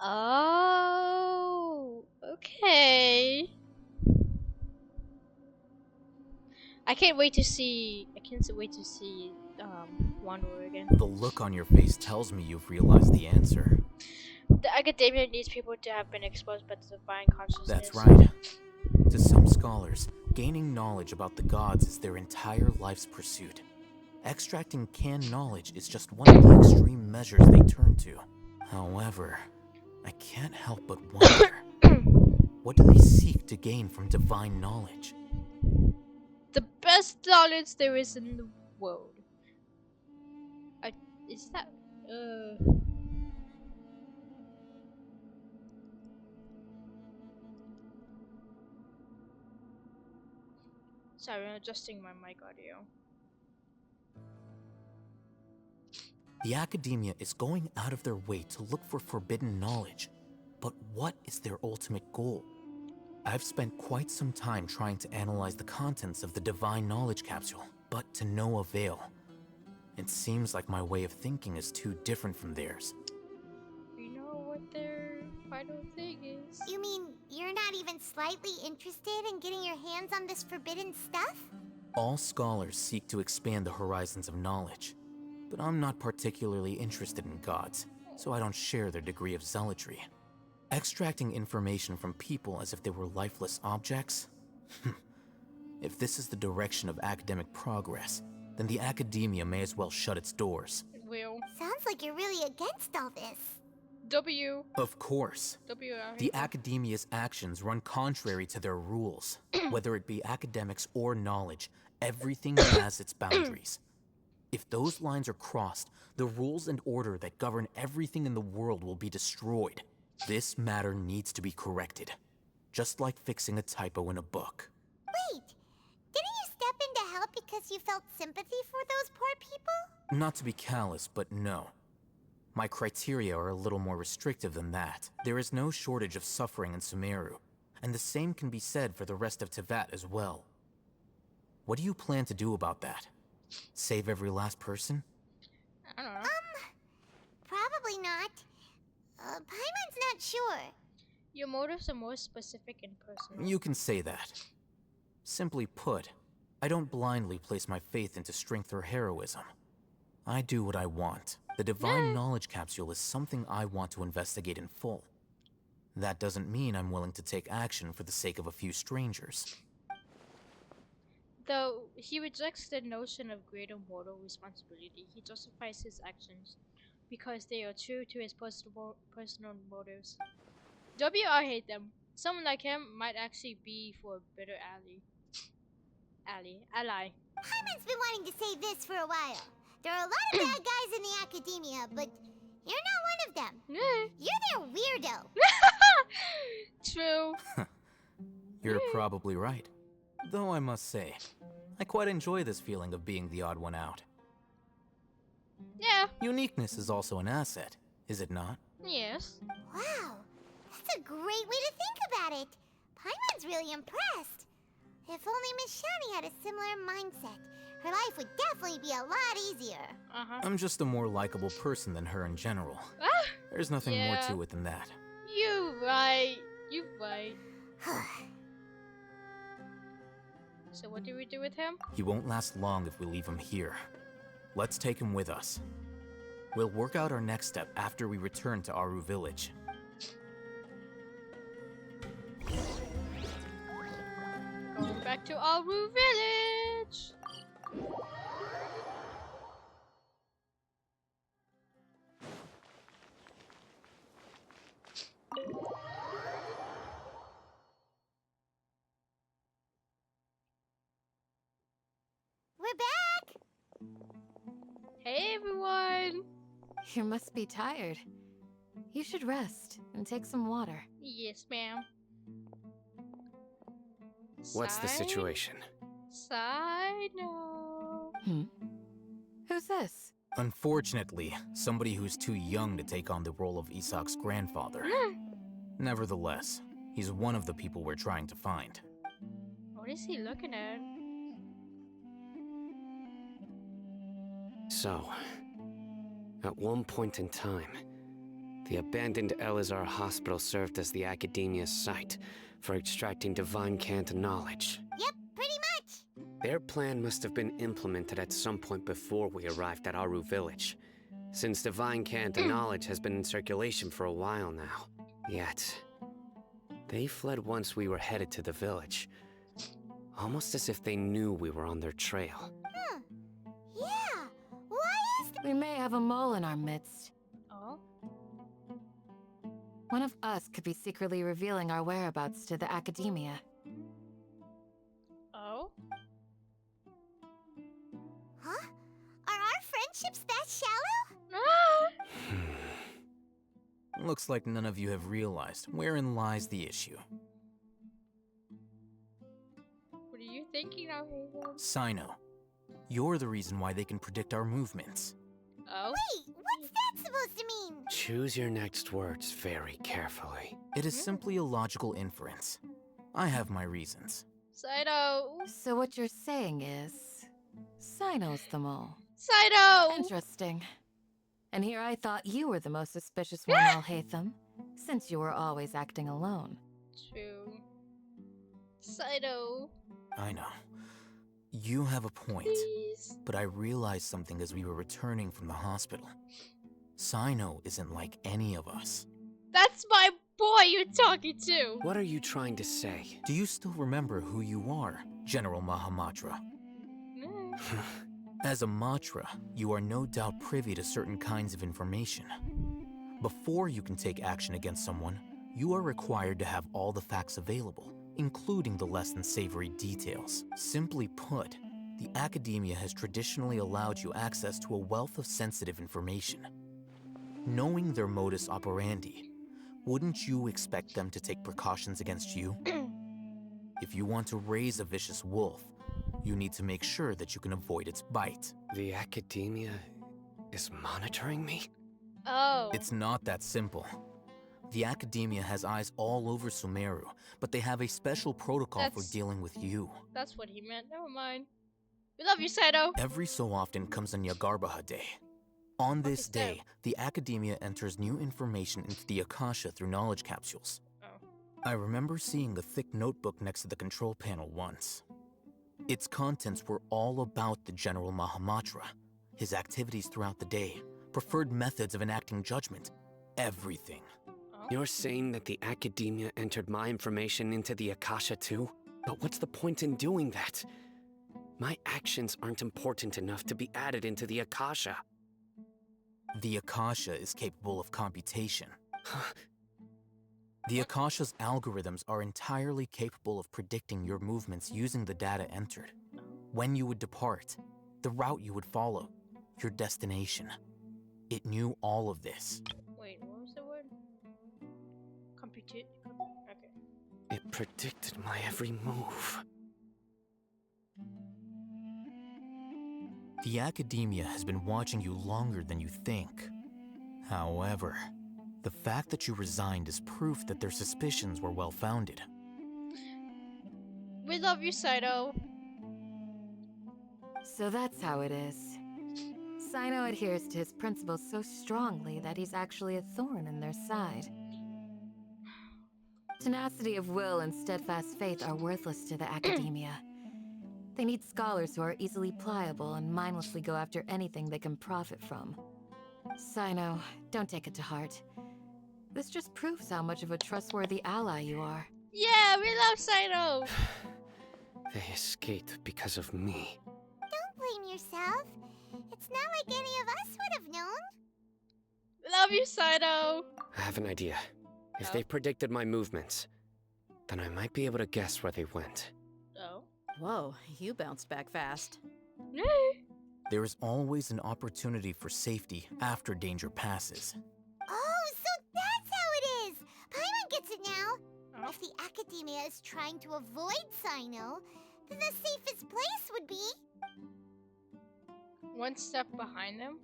Oh, okay. I can't wait to see Wanderer again. The look on your face tells me you've realized the answer. The academia needs people to have been exposed by the divine consciousness. That's right. To some scholars, gaining knowledge about the gods is their entire life's pursuit. Extracting canned knowledge is just one of the extreme measures they turn to. However, I can't help but wonder, what do they seek to gain from divine knowledge? The best knowledge there is in the world. Is that Sorry, I'm adjusting my mic audio. The academia is going out of their way to look for forbidden knowledge. But what is their ultimate goal? I've spent quite some time trying to analyze the contents of the divine knowledge capsule, but to no avail. It seems like my way of thinking is too different from theirs. You know what their final thing is? You mean you're not even slightly interested in getting your hands on this forbidden stuff? All scholars seek to expand the horizons of knowledge, but I'm not particularly interested in gods, so I don't share their degree of zealotry. Extracting information from people as if they were lifeless objects? If this is the direction of academic progress, then the academia may as well shut its doors. It will. Sounds like you're really against all this. W. Of course. The academia's actions run contrary to their rules. Whether it be academics or knowledge, everything has its boundaries. If those lines are crossed, the rules and order that govern everything in the world will be destroyed. This matter needs to be corrected, just like fixing a typo in a book. Wait, didn't you step in to help because you felt sympathy for those poor people? Not to be callous, but no. My criteria are a little more restrictive than that. There is no shortage of suffering in Sumeru, and the same can be said for the rest of Teyvat as well. What do you plan to do about that? Save every last person? I don't know. Probably not. Paimon's not sure. Your motives are more specific and personal. You can say that. Simply put, I don't blindly place my faith into strength or heroism. I do what I want. The divine knowledge capsule is something I want to investigate in full. That doesn't mean I'm willing to take action for the sake of a few strangers. Though he rejects the notion of greater moral responsibility, he justifies his actions because they are true to his personal motives. I hate them. Someone like him might actually be for a better ally. Paimon's been wanting to say this for a while. There are a lot of bad guys in the academia, but you're not one of them. You're their weirdo. True. You're probably right. Though I must say, I quite enjoy this feeling of being the odd one out. Yeah. Uniqueness is also an asset, is it not? Yes. Wow, that's a great way to think about it. Paimon's really impressed. If only Miss Shani had a similar mindset, her life would definitely be a lot easier. I'm just a more likable person than her in general. There's nothing more to it than that. You right. So what do we do with him? He won't last long if we leave him here. Let's take him with us. We'll work out our next step after we return to Aru Village. Going back to Aru Village! We're back! Hey everyone! You must be tired. You should rest and take some water. Yes, ma'am. What's the situation? Side note. Who's this? Unfortunately, somebody who's too young to take on the role of Isak's grandfather. Nevertheless, he's one of the people we're trying to find. What is he looking at? So, at one point in time, the abandoned Elazar Hospital served as the Academia's site for extracting Divine Cant knowledge. Yep, pretty much. Their plan must have been implemented at some point before we arrived at Aru Village, since Divine Cant knowledge has been in circulation for a while now. Yet, they fled once we were headed to the village, almost as if they knew we were on their trail. Yeah, why is We may have a mole in our midst. Oh? One of us could be secretly revealing our whereabouts to the Academia. Oh? Huh? Are our friendships that shallow? Looks like none of you have realized wherein lies the issue. What are you thinking of, Haven? Sino, you're the reason why they can predict our movements. Oh? Wait, what's that supposed to mean? Choose your next words very carefully. It is simply a logical inference. I have my reasons. Saito! So what you're saying is... Sino's the mole. Saito! Interesting. And here I thought you were the most suspicious one, Alhaitham, since you were always acting alone. True. Saito. I know. You have a point. Please. But I realized something as we were returning from the hospital. Sino isn't like any of us. That's my boy you're talking to! What are you trying to say? Do you still remember who you are, General Mahamatra? As a Matra, you are no doubt privy to certain kinds of information. Before you can take action against someone, you are required to have all the facts available, including the less than savory details. Simply put, the Academia has traditionally allowed you access to a wealth of sensitive information. Knowing their modus operandi, wouldn't you expect them to take precautions against you? If you want to raise a vicious wolf, you need to make sure that you can avoid its bite. The Academia is monitoring me? Oh. It's not that simple. The Academia has eyes all over Sumeru, but they have a special protocol for dealing with you. That's what he meant. Never mind. We love you, Saito. Every so often comes a Nyagarbaha Day. On this day, the Academia enters new information into the Akasha through knowledge capsules. I remember seeing a thick notebook next to the control panel once. Its contents were all about the General Mahamatra, his activities throughout the day, preferred methods of enacting judgment, everything. You're saying that the Academia entered my information into the Akasha too? But what's the point in doing that? My actions aren't important enough to be added into the Akasha. The Akasha is capable of computation. The Akasha's algorithms are entirely capable of predicting your movements using the data entered. When you would depart, the route you would follow, your destination. It knew all of this. Wait, what was the word? Okay. It predicted my every move. The Academia has been watching you longer than you think. However, the fact that you resigned is proof that their suspicions were well-founded. We love you, Saito. So that's how it is. Sino adheres to his principles so strongly that he's actually a thorn in their side. Tenacity of will and steadfast faith are worthless to the academia. They need scholars who are easily pliable and mindlessly go after anything they can profit from. Sino, don't take it to heart. This just proves how much of a trustworthy ally you are. Yeah, we love Sino! They escaped because of me. Don't blame yourself. It's not like any of us would have known. Love you, Sino! I have an idea. If they predicted my movements, then I might be able to guess where they went. Oh. Whoa, you bounced back fast. There is always an opportunity for safety after danger passes. Oh, so that's how it is! Paimon gets it now. If the academia is trying to avoid Sino, then the safest place would be... One step behind them?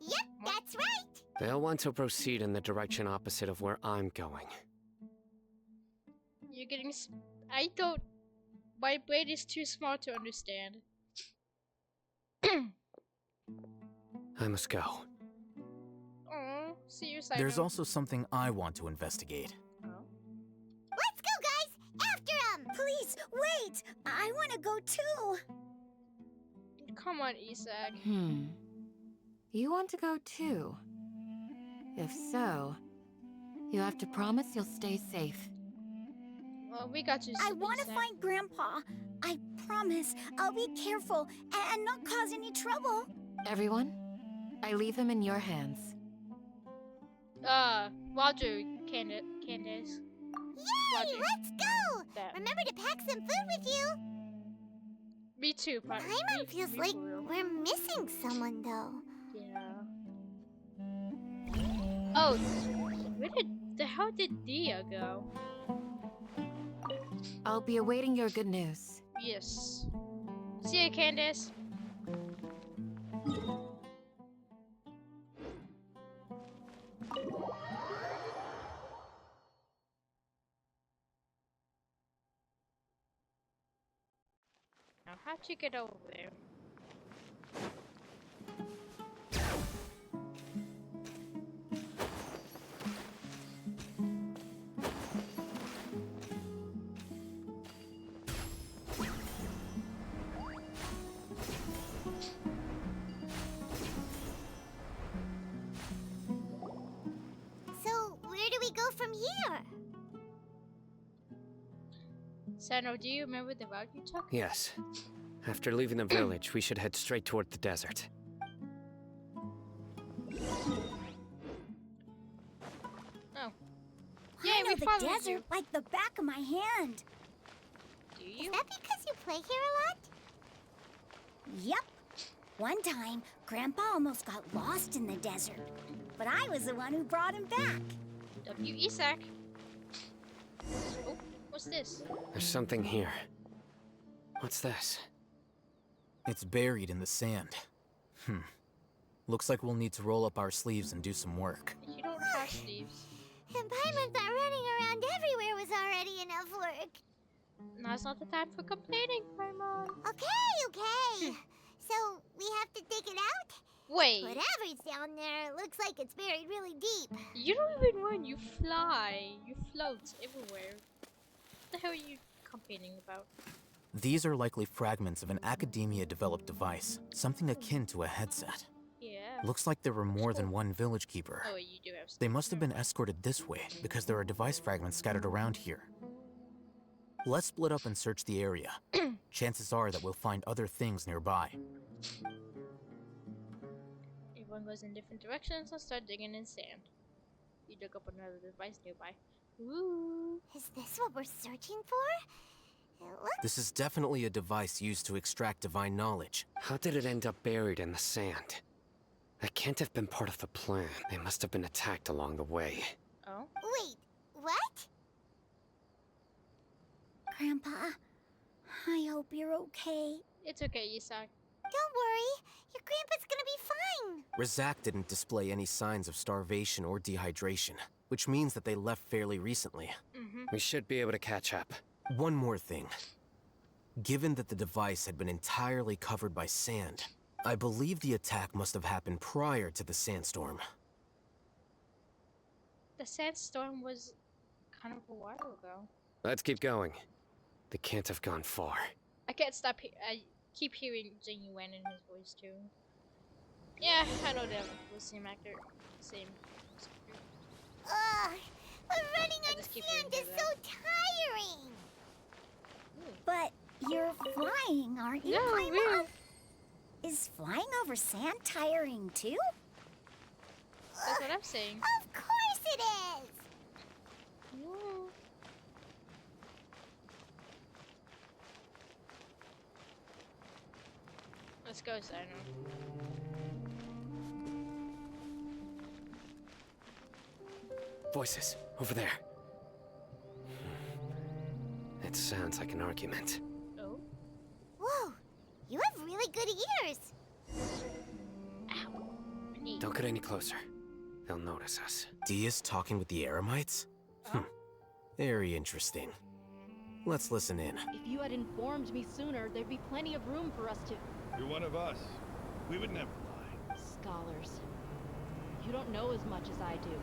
Yep, that's right! They'll want to proceed in the direction opposite of where I'm going. You're getting... I don't... My brain is too small to understand. I must go. Oh, see you, Sino. There's also something I want to investigate. Let's go, guys! After him! Please, wait! I want to go too! Come on, Isak. You want to go too? If so, you have to promise you'll stay safe. Well, we got you. I want to find Grandpa. I promise I'll be careful and not cause any trouble. Everyone, I leave him in your hands. Roger, Candace. Yay! Roger. Let's go! That. Remember to pack some food with you. Me too, Paimon feels like we're missing someone, though. Yeah. Oh, where the hell did Dia go? I'll be awaiting your good news. Yes. See you, Candace. Now, how'd you get over there? So, where do we go from here? Sano, do you remember the route you took? Yes. After leaving the village, we should head straight toward the desert. Oh. I know the desert like the back of my hand. Do you? Is that because you play here a lot? Yep. One time, Grandpa almost got lost in the desert, but I was the one who brought him back. W. Isak. Oh, what's this? There's something here. What's this? It's buried in the sand. Looks like we'll need to roll up our sleeves and do some work. You don't have sleeves. And Paimon thought running around everywhere was already enough work. Now's not the time for complaining, Paimon. Okay. So, we have to dig it out? Wait. Whatever's down there looks like it's buried really deep. You don't even run, you fly. You float everywhere. What the hell are you complaining about? These are likely fragments of an academia-developed device, something akin to a headset. Yeah. Looks like there were more than one village keeper. Oh, you do have They must have been escorted this way, because there are device fragments scattered around here. Let's split up and search the area. Chances are that we'll find other things nearby. Everyone goes in different directions and start digging in sand. You dug up another device nearby. Ooh. Is this what we're searching for? It looks... This is definitely a device used to extract divine knowledge. How did it end up buried in the sand? That can't have been part of the plan. They must have been attacked along the way. Oh? Wait, what? Grandpa, I hope you're okay. It's okay, Isak. Don't worry. Your grandpa's gonna be fine. Razak didn't display any signs of starvation or dehydration, which means that they left fairly recently. We should be able to catch up. One more thing. Given that the device had been entirely covered by sand, I believe the attack must have happened prior to the sandstorm. The sandstorm was kind of a while ago. Let's keep going. They can't have gone far. I can't stop. I keep hearing Jing Yuan in his voice too. Yeah, I know them. The same actor, same. Ugh, but running on sand is so tiring. But you're flying, aren't you, Yeah, Paimon? Is flying over sand tiring too? That's what I'm saying. Of course it is. Let's go, Sino. Voices, over there. It sounds like an argument. Oh? Whoa, you have really good ears. Don't get any closer. They'll notice us. Dia's talking with the Eremites? Very interesting. Let's listen in. If you had informed me sooner, there'd be plenty of room for us to... You're one of us. We would never lie. Scholars. You don't know as much as I do.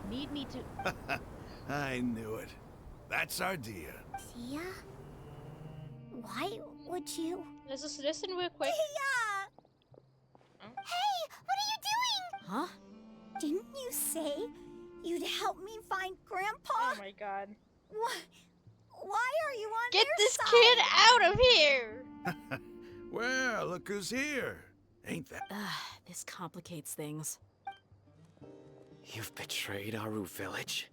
Need me to... I knew it. That's our Dia. Dia? Why would you? Let's just listen real quick. Dia! Hey, what are you doing? Huh? Didn't you say you'd help me find Grandpa? Oh my god. Why are you on Get their this side? kid out of here! Well, look who's here. Ain't that? This complicates things. You've betrayed Aru village?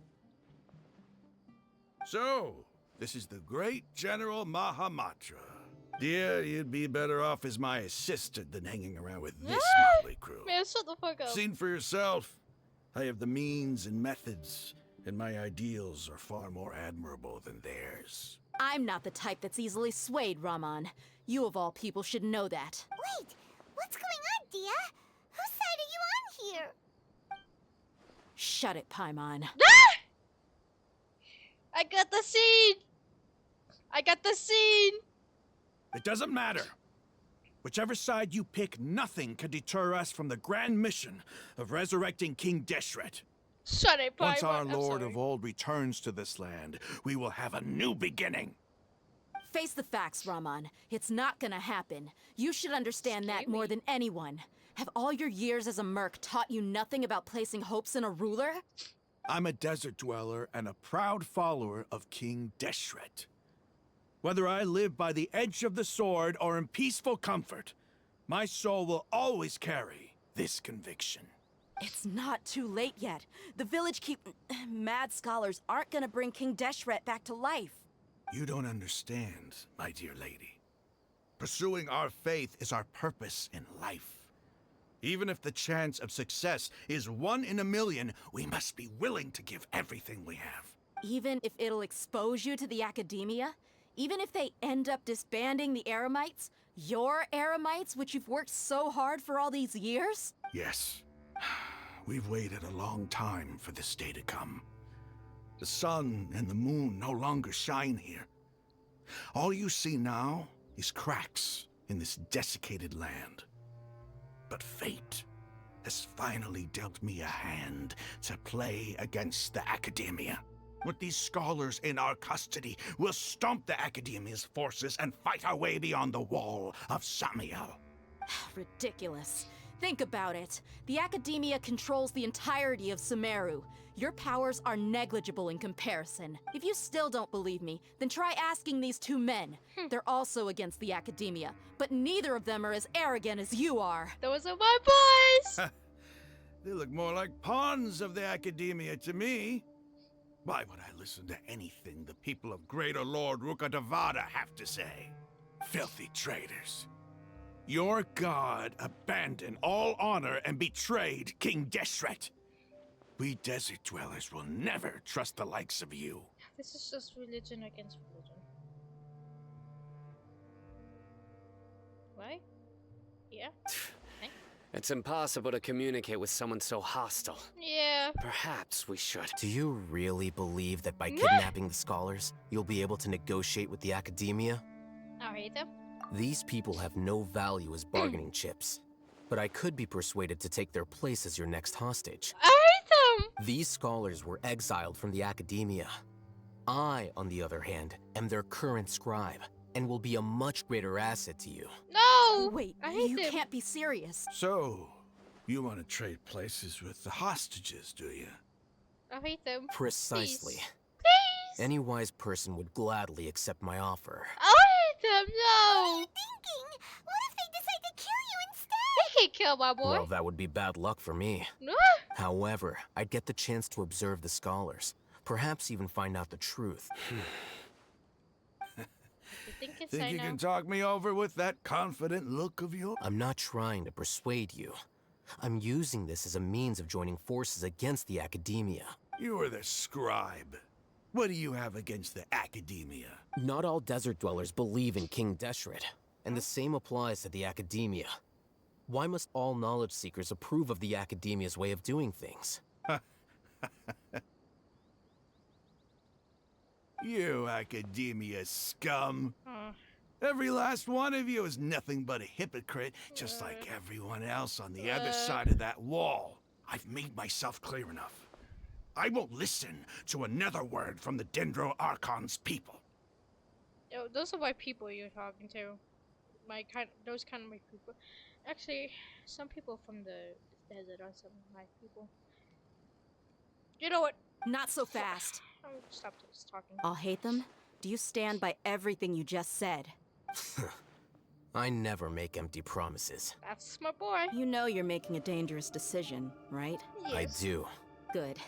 So, this is the great General Mahamatra. Dear, you'd be better off as my assistant than hanging around with this motley crew. Man, shut the fuck up. Seen for yourself. I have the means and methods, and my ideals are far more admirable than theirs. I'm not the type that's easily swayed, Raman. You of all people should know that. Wait, what's going on, Dia? Whose side are you on here? Shut it, Paimon. I got the scene! I got the scene! It doesn't matter. Whichever side you pick, nothing can deter us from the grand mission of resurrecting King Deshret. Shut it, Once our I'm Lord sorry. of Old returns to this land, we will have a new beginning. Face the facts, Raman. It's not gonna happen. You should understand that more than anyone. Have all your years as a merc taught you nothing about placing hopes in a ruler? I'm a desert dweller and a proud follower of King Deshret. Whether I live by the edge of the sword or in peaceful comfort, my soul will always carry this conviction. It's not too late yet. The village mad scholars aren't gonna bring King Deshret back to life. You don't understand, my dear lady. Pursuing our faith is our purpose in life. Even if the chance of success is 1 in a million, we must be willing to give everything we have. Even if it'll expose you to the academia? Even if they end up disbanding the Eremites? Your Eremites, which you've worked so hard for all these years? Yes. We've waited a long time for this day to come. The sun and the moon no longer shine here. All you see now is cracks in this desiccated land. But fate has finally dealt me a hand to play against the Academia. With these scholars in our custody, we'll stomp the Academia's forces and fight our way beyond the wall of Samiel. Ridiculous. Think about it. The Academia controls the entirety of Sumeru. Your powers are negligible in comparison. If you still don't believe me, then try asking these 2 men. They're also against the Academia, but neither of them are as arrogant as you are. Those are my boys! They look more like pawns of the Academia to me. Why would I listen to anything the people of Greater Lord Rukkhadevada have to say? Filthy traitors. Your god abandoned all honor and betrayed King Deshret. We desert dwellers will never trust the likes of you. This is just religion against religion. Why? Yeah? It's impossible to communicate with someone so hostile. Yeah. Perhaps we should. Do you really believe that by kidnapping the scholars, you'll be able to negotiate with the Academia? I hate them. These people have no value as bargaining chips. But I could be persuaded to take their place as your next hostage. I hate them! These scholars were exiled from the academia. I, on the other hand, am their current scribe, and will be a much greater asset to you. No! Wait, I hate you them. can't be serious. So, you want to trade places with the hostages, do you? I hate them. Precisely. Please. Any wise person would gladly accept my offer. I hate them. No. What are you thinking? What if they decide to kill you instead? They can't kill my boy. Well, that would be bad luck for me. No. However, I'd get the chance to observe the scholars. Perhaps even find out the truth. Think you can talk me over with that confident look of yours? I'm not trying to persuade you. I'm using this as a means of joining forces against the academia. You are the scribe. What do you have against the academia? Not all desert dwellers believe in King Deshret, and the same applies to the academia. Why must all knowledge seekers approve of the academia's way of doing things? You academia scum. Every last one of you is nothing but a hypocrite, just like everyone else on the other side of that wall. I've made myself clear enough. I won't listen to another word from the Dendro Archon's people. Yo, those are my people you're talking to. Those kind of my people. Actually, some people from the desert are some of my people. You know what? Not so fast. I'll stop just talking. I'll hate them. Do you stand by everything you just said? I never make empty promises. That's my boy. You know you're making a dangerous decision, right? Yes. I do. Good.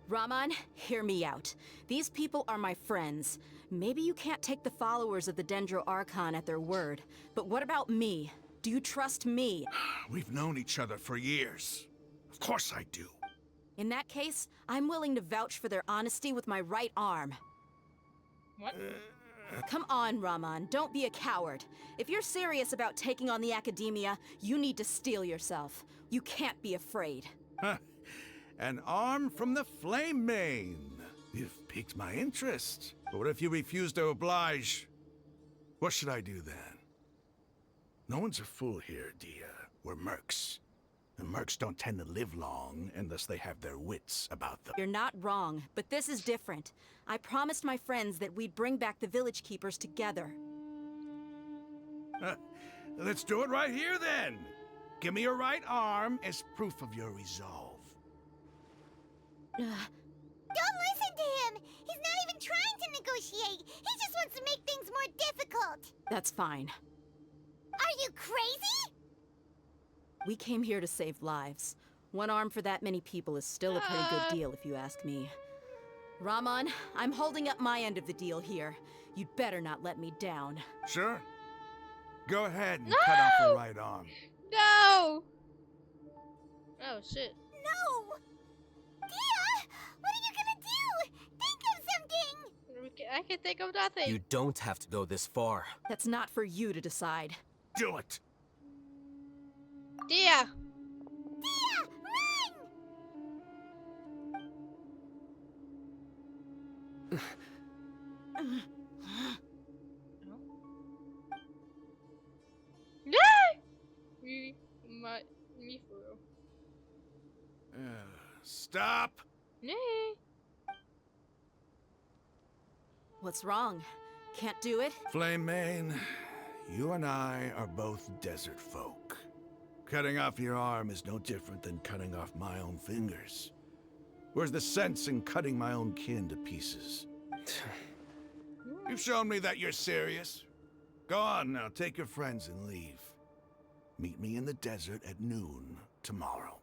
Raman, hear me out. These people are my friends. Maybe you can't take the followers of the Dendro Archon at their word, but what about me? Do you trust me? We've known each other for years. Of course I do. In that case, I'm willing to vouch for their honesty with my right arm. What? Come on, Raman, don't be a coward. If you're serious about taking on the academia, you need to steel yourself. You can't be afraid. An arm from the Flame Mane. You've piqued my interest. But what if you refuse to oblige? What should I do then? No one's a fool here, Dia. We're mercs. And mercs don't tend to live long unless they have their wits about them. You're not wrong, but this is different. I promised my friends that we'd bring back the village keepers together. Let's do it right here then. Give me your right arm as proof of your resolve. Don't listen to him! He's not even trying to negotiate! He just wants to make things more difficult! That's fine. Are you crazy? We came here to save lives. One arm for that many people is still a pretty good deal, if you ask me. Raman, I'm holding up my end of the deal here. You'd better not let me down. Sure. Go ahead and cut off your right arm. No! Oh, shit. No! Dia! What are you gonna do? Think of something! I can think of nothing. You don't have to go this far. That's not for you to decide. Do it! Dia! Dia! Run! Me for real. Stop! Nee. What's wrong? Can't do it? Flame Mane, you and I are both desert folk. Cutting off your arm is no different than cutting off my own fingers. Where's the sense in cutting my own kin to pieces? You've shown me that you're serious. Go on now, take your friends and leave. Meet me in the desert at noon tomorrow.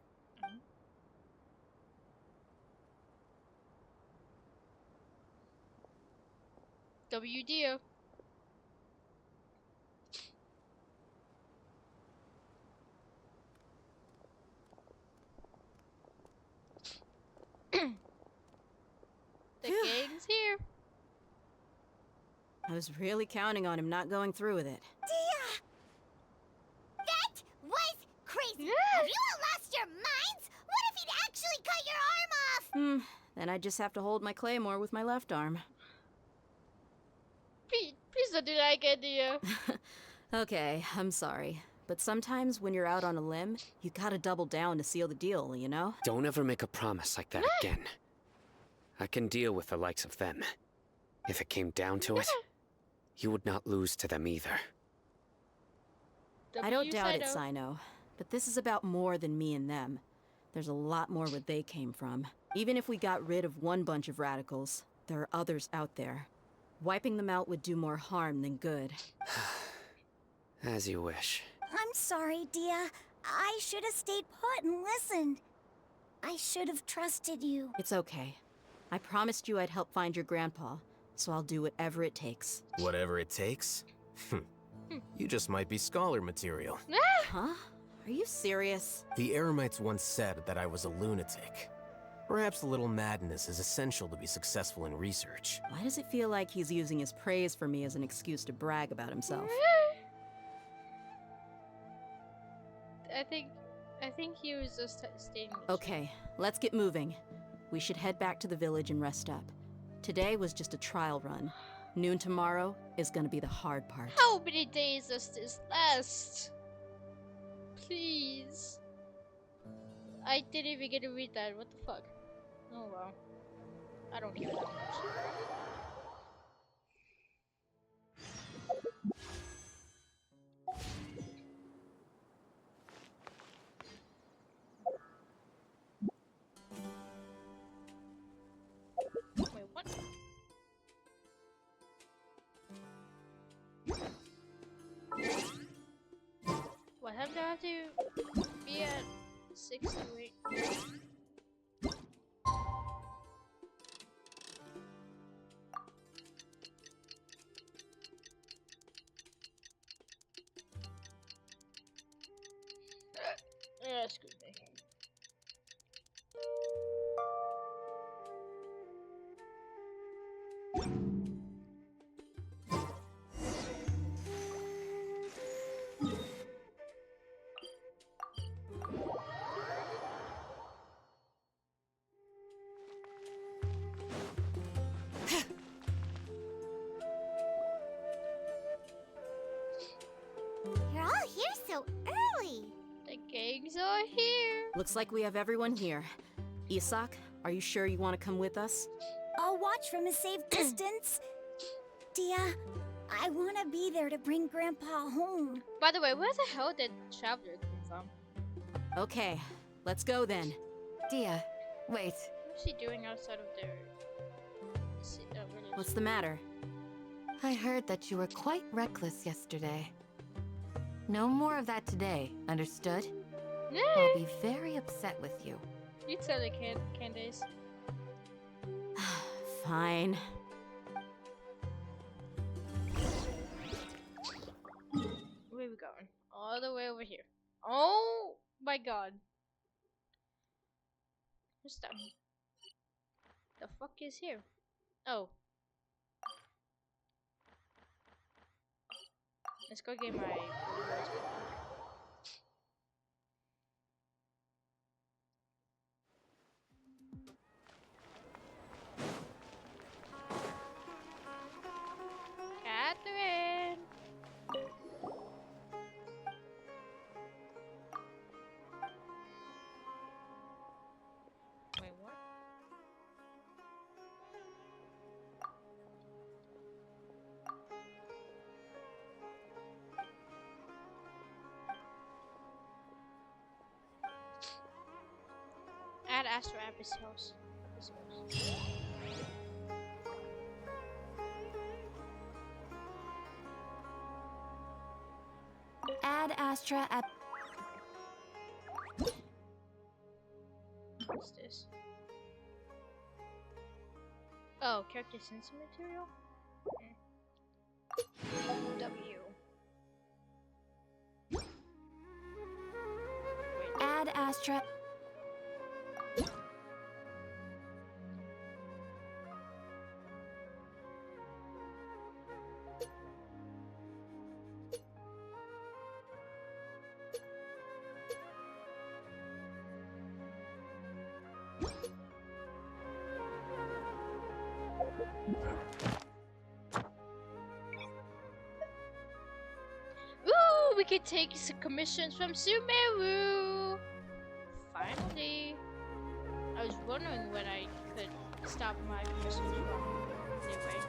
WDO. The gang's here. I was really counting on him not going through with it. Dia! That was crazy! Have you all lost your minds? What if he'd actually cut your arm off? Then I just have to hold my claymore with my left arm. Please don't do that again, Dia. Okay, I'm sorry. But sometimes when you're out on a limb, you gotta double down to seal the deal, you know? Don't ever make a promise like that again. I can deal with the likes of them. If it came down to it, you would not lose to them either. I don't doubt it, Sino. But this is about more than me and them. There's a lot more where they came from. Even if we got rid of one bunch of radicals, there are others out there. Wiping them out would do more harm than good. As you wish. I'm sorry, Dia. I should have stayed put and listened. I should have trusted you. It's okay. I promised you I'd help find your grandpa, so I'll do whatever it takes. Whatever it takes? You just might be scholar material. Huh? Are you serious? The Eremites once said that I was a lunatic. Perhaps a little madness is essential to be successful in research. Why does it feel like he's using his praise for me as an excuse to brag about himself? I think he was just stating the truth. Okay, let's get moving. We should head back to the village and rest up. Today was just a trial run. Noon tomorrow is gonna be the hard part. How many days does this last? Please. I didn't even get to read that. What the fuck? Oh well. I don't care that much. Wait, what? What time do I have to be at? 6 to 8. Excuse me. You're all here so early. The gangs are here. Looks like we have everyone here. Isak, are you sure you want to come with us? I'll watch from a safe distance. Dia, I want to be there to bring Grandpa home. By the way, where the hell did Traveler come from? Okay, let's go then. Dia, wait. What's she doing outside of their village? What's the matter? I heard that you were quite reckless yesterday. No more of that today, understood? I'll be very upset with you. You tell the Candace. Fine. Where are we going? All the way over here. Oh my god. What's that? The fuck is here? Oh. Let's go get my... Catherine! Wait, what? Add Astro episodes. Add Astra ep. What's this? Oh, character sensor material? W. Add Astra. can take some commissions from Sumeru! Finally! I was wondering when I could stop my commissions from anyway.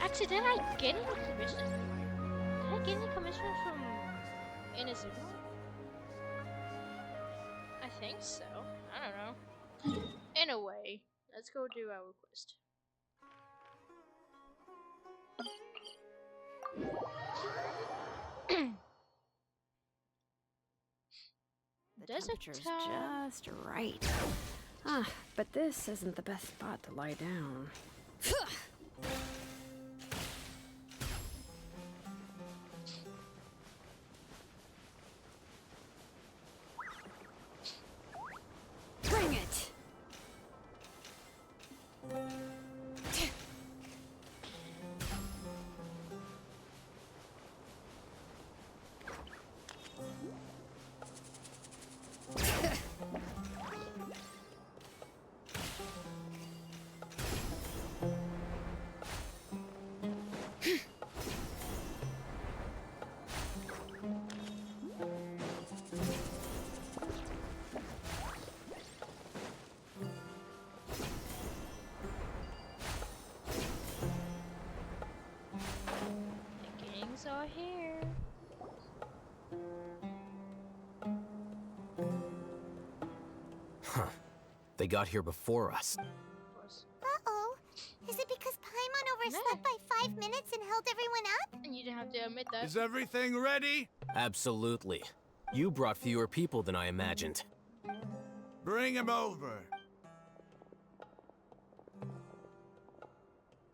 Actually, did I get any commissions? Did I get any commissions from Inazuma? I think so. I don't know. Anyway, let's go do our quest. The temperature's just right. Ah, but this isn't the best spot to lie down. Bring it! Are here. Huh. They got here before us. Uh-oh. Is it because Paimon overslept by 5 minutes and held everyone up? And you didn't have to admit that. Is everything ready? Absolutely. You brought fewer people than I imagined. Bring him over.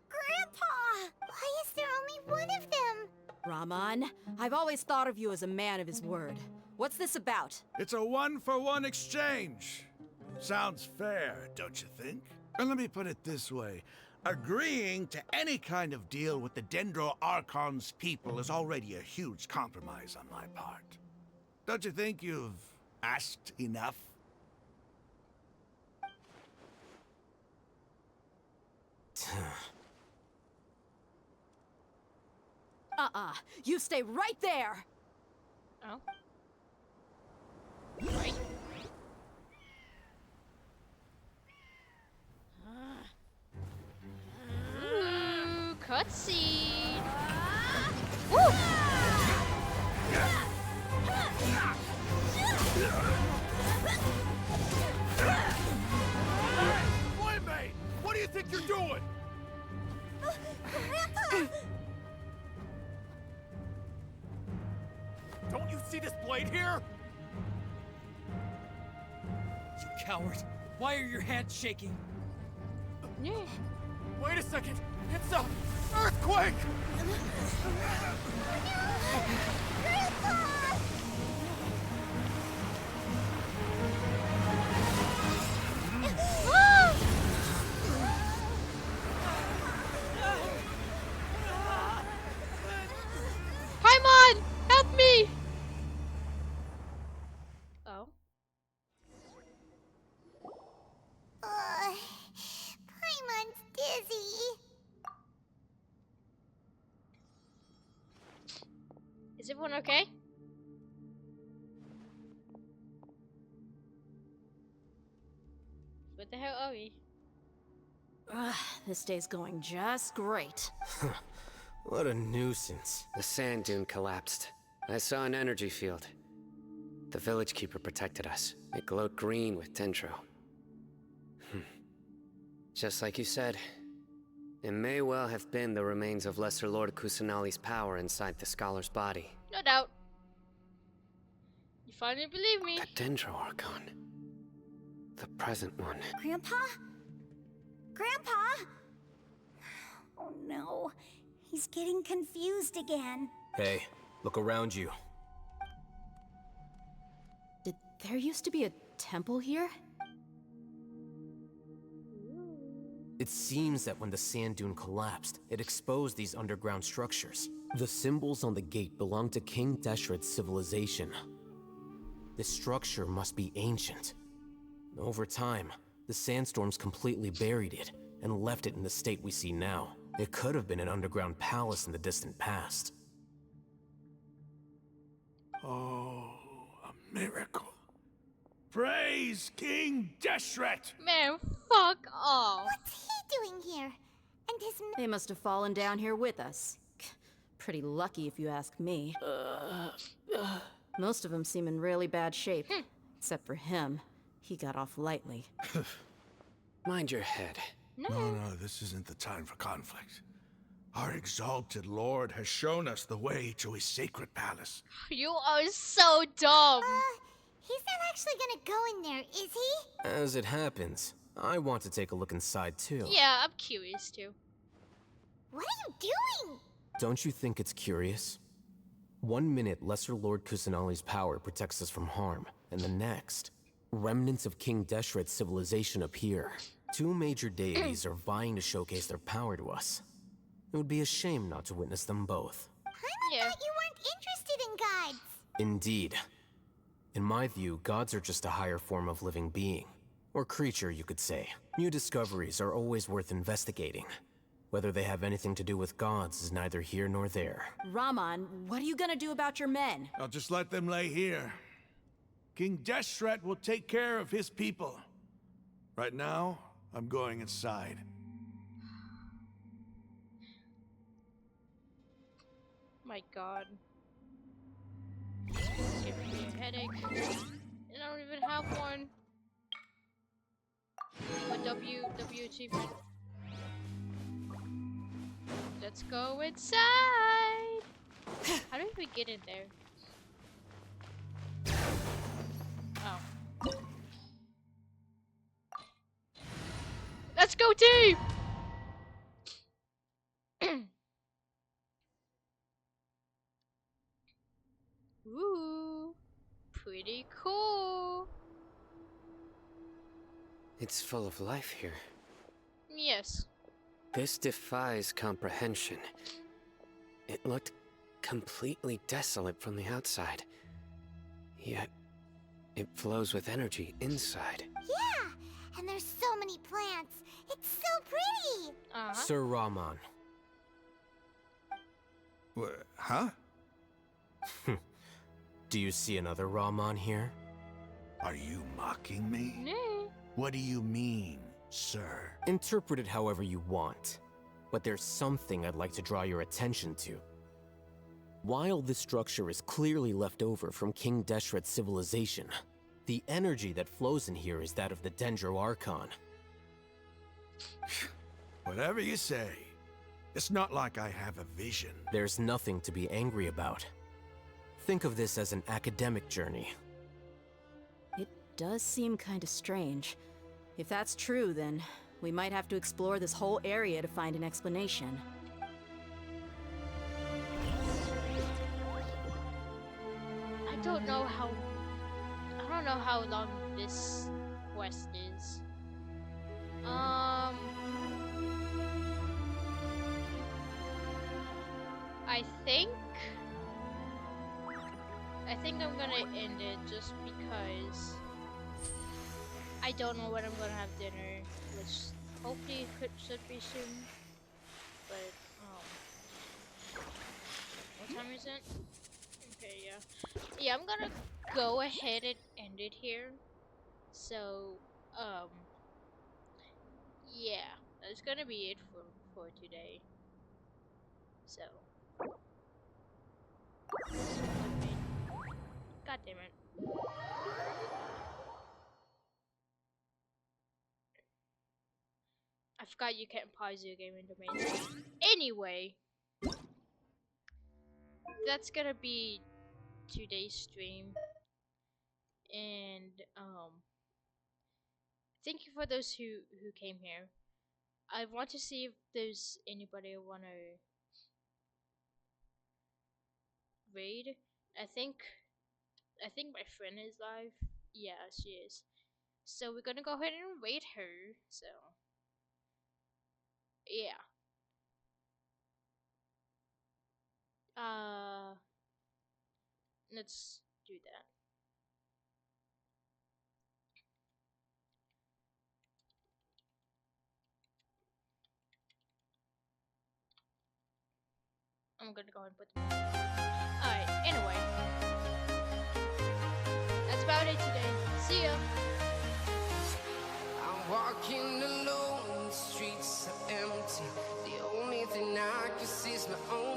Grandpa! Why is there only one of them? Rahman, I've always thought of you as a man of his word. What's this about? It's a 1-for-1 exchange. Sounds fair, don't you think? And let me put it this way. Agreeing to any kind of deal with the Dendro Archon's people is already a huge compromise on my part. Don't you think you've asked enough? You stay right there! Oh. Right. Ooh, cutscene! Woo! Playmate! What do you think you're doing? Grandpa! Don't you see this blade here? You coward! Why are your hands shaking? Yeah. Wait a second! It's a earthquake! Grandpa! Paimon! Help me! Oh. Paimon's dizzy. Is everyone okay? What the hell are we? This day's going just great. What a nuisance. The sand dune collapsed. I saw an energy field. The village keeper protected us. It glowed green with dendro. Just like you said, it may well have been the remains of Lesser Lord Kusanali's power inside the scholar's body. No doubt. You finally believe me. The Dendro Archon. The present one. Grandpa? Grandpa? Oh no. He's getting confused again. Hey, look around you. Did there used to be a temple here? It seems that when the sand dune collapsed, it exposed these underground structures. The symbols on the gate belong to King Deshret's civilization. This structure must be ancient. Over time, the sandstorms completely buried it and left it in the state we see now. It could have been an underground palace in the distant past. Oh, a miracle. Praise King Deshret! Man, fuck off. What's he doing here? And his They must have fallen down here with us. Pretty lucky if you ask me. Most of them seem in really bad shape. Except for him. He got off lightly. Mind your head. No, this isn't the time for conflict. Our exalted lord has shown us the way to his sacred palace. You are so dumb. He's not actually gonna go in there, is he? As it happens, I want to take a look inside too. Yeah, I'm curious too. What are you doing? Don't you think it's curious? 1 minute, Lesser Lord Kusanali's power protects us from harm, and the next, remnants of King Deshret's civilization appear. 2 major deities are vying to showcase their power to us. It would be a shame not to witness them both. Paimon thought you weren't interested in gods. Indeed. In my view, gods are just a higher form of living being. Or creature, you could say. New discoveries are always worth investigating. Whether they have anything to do with gods is neither here nor there. Raman, what are you gonna do about your men? I'll just let them lay here. King Deshret will take care of his people. Right now, I'm going inside. My god. It's giving me a headache. And I don't even have one. A W achievement. Let's go inside! How do we get in there? Oh. Let's go team! Ooh, pretty cool. It's full of life here. Yes. This defies comprehension. It looked completely desolate from the outside. Yet, it flows with energy inside. Yeah, and there's so many plants. It's so pretty. Sir Raman. Huh? Do you see another Raman here? Are you mocking me? No. What do you mean, sir? Interpret it however you want. But there's something I'd like to draw your attention to. While this structure is clearly left over from King Deshret's civilization, the energy that flows in here is that of the Dendro Archon. Whatever you say. It's not like I have a vision. There's nothing to be angry about. Think of this as an academic journey. It does seem kind of strange. If that's true, then we might have to explore this whole area to find an explanation. I don't know how long this quest is. I think I'm gonna end it just because I don't know when I'm gonna have dinner, which hopefully should be soon. But what time is it? Okay, yeah, I'm gonna go ahead and end it here. So yeah, that's gonna be it for today. So God damn it. I forgot you can't pause your game in domains. Anyway, that's gonna be today's stream. And thank you for those who came here. I want to see if there's anybody I wanna raid. I think my friend is live. Yeah, she is. So we're gonna go ahead and raid her. So yeah. Let's do that. I'm gonna go and put them. Alright, anyway. Friday today. See ya. I'm walking alone, the streets are empty. The only thing I can see is my own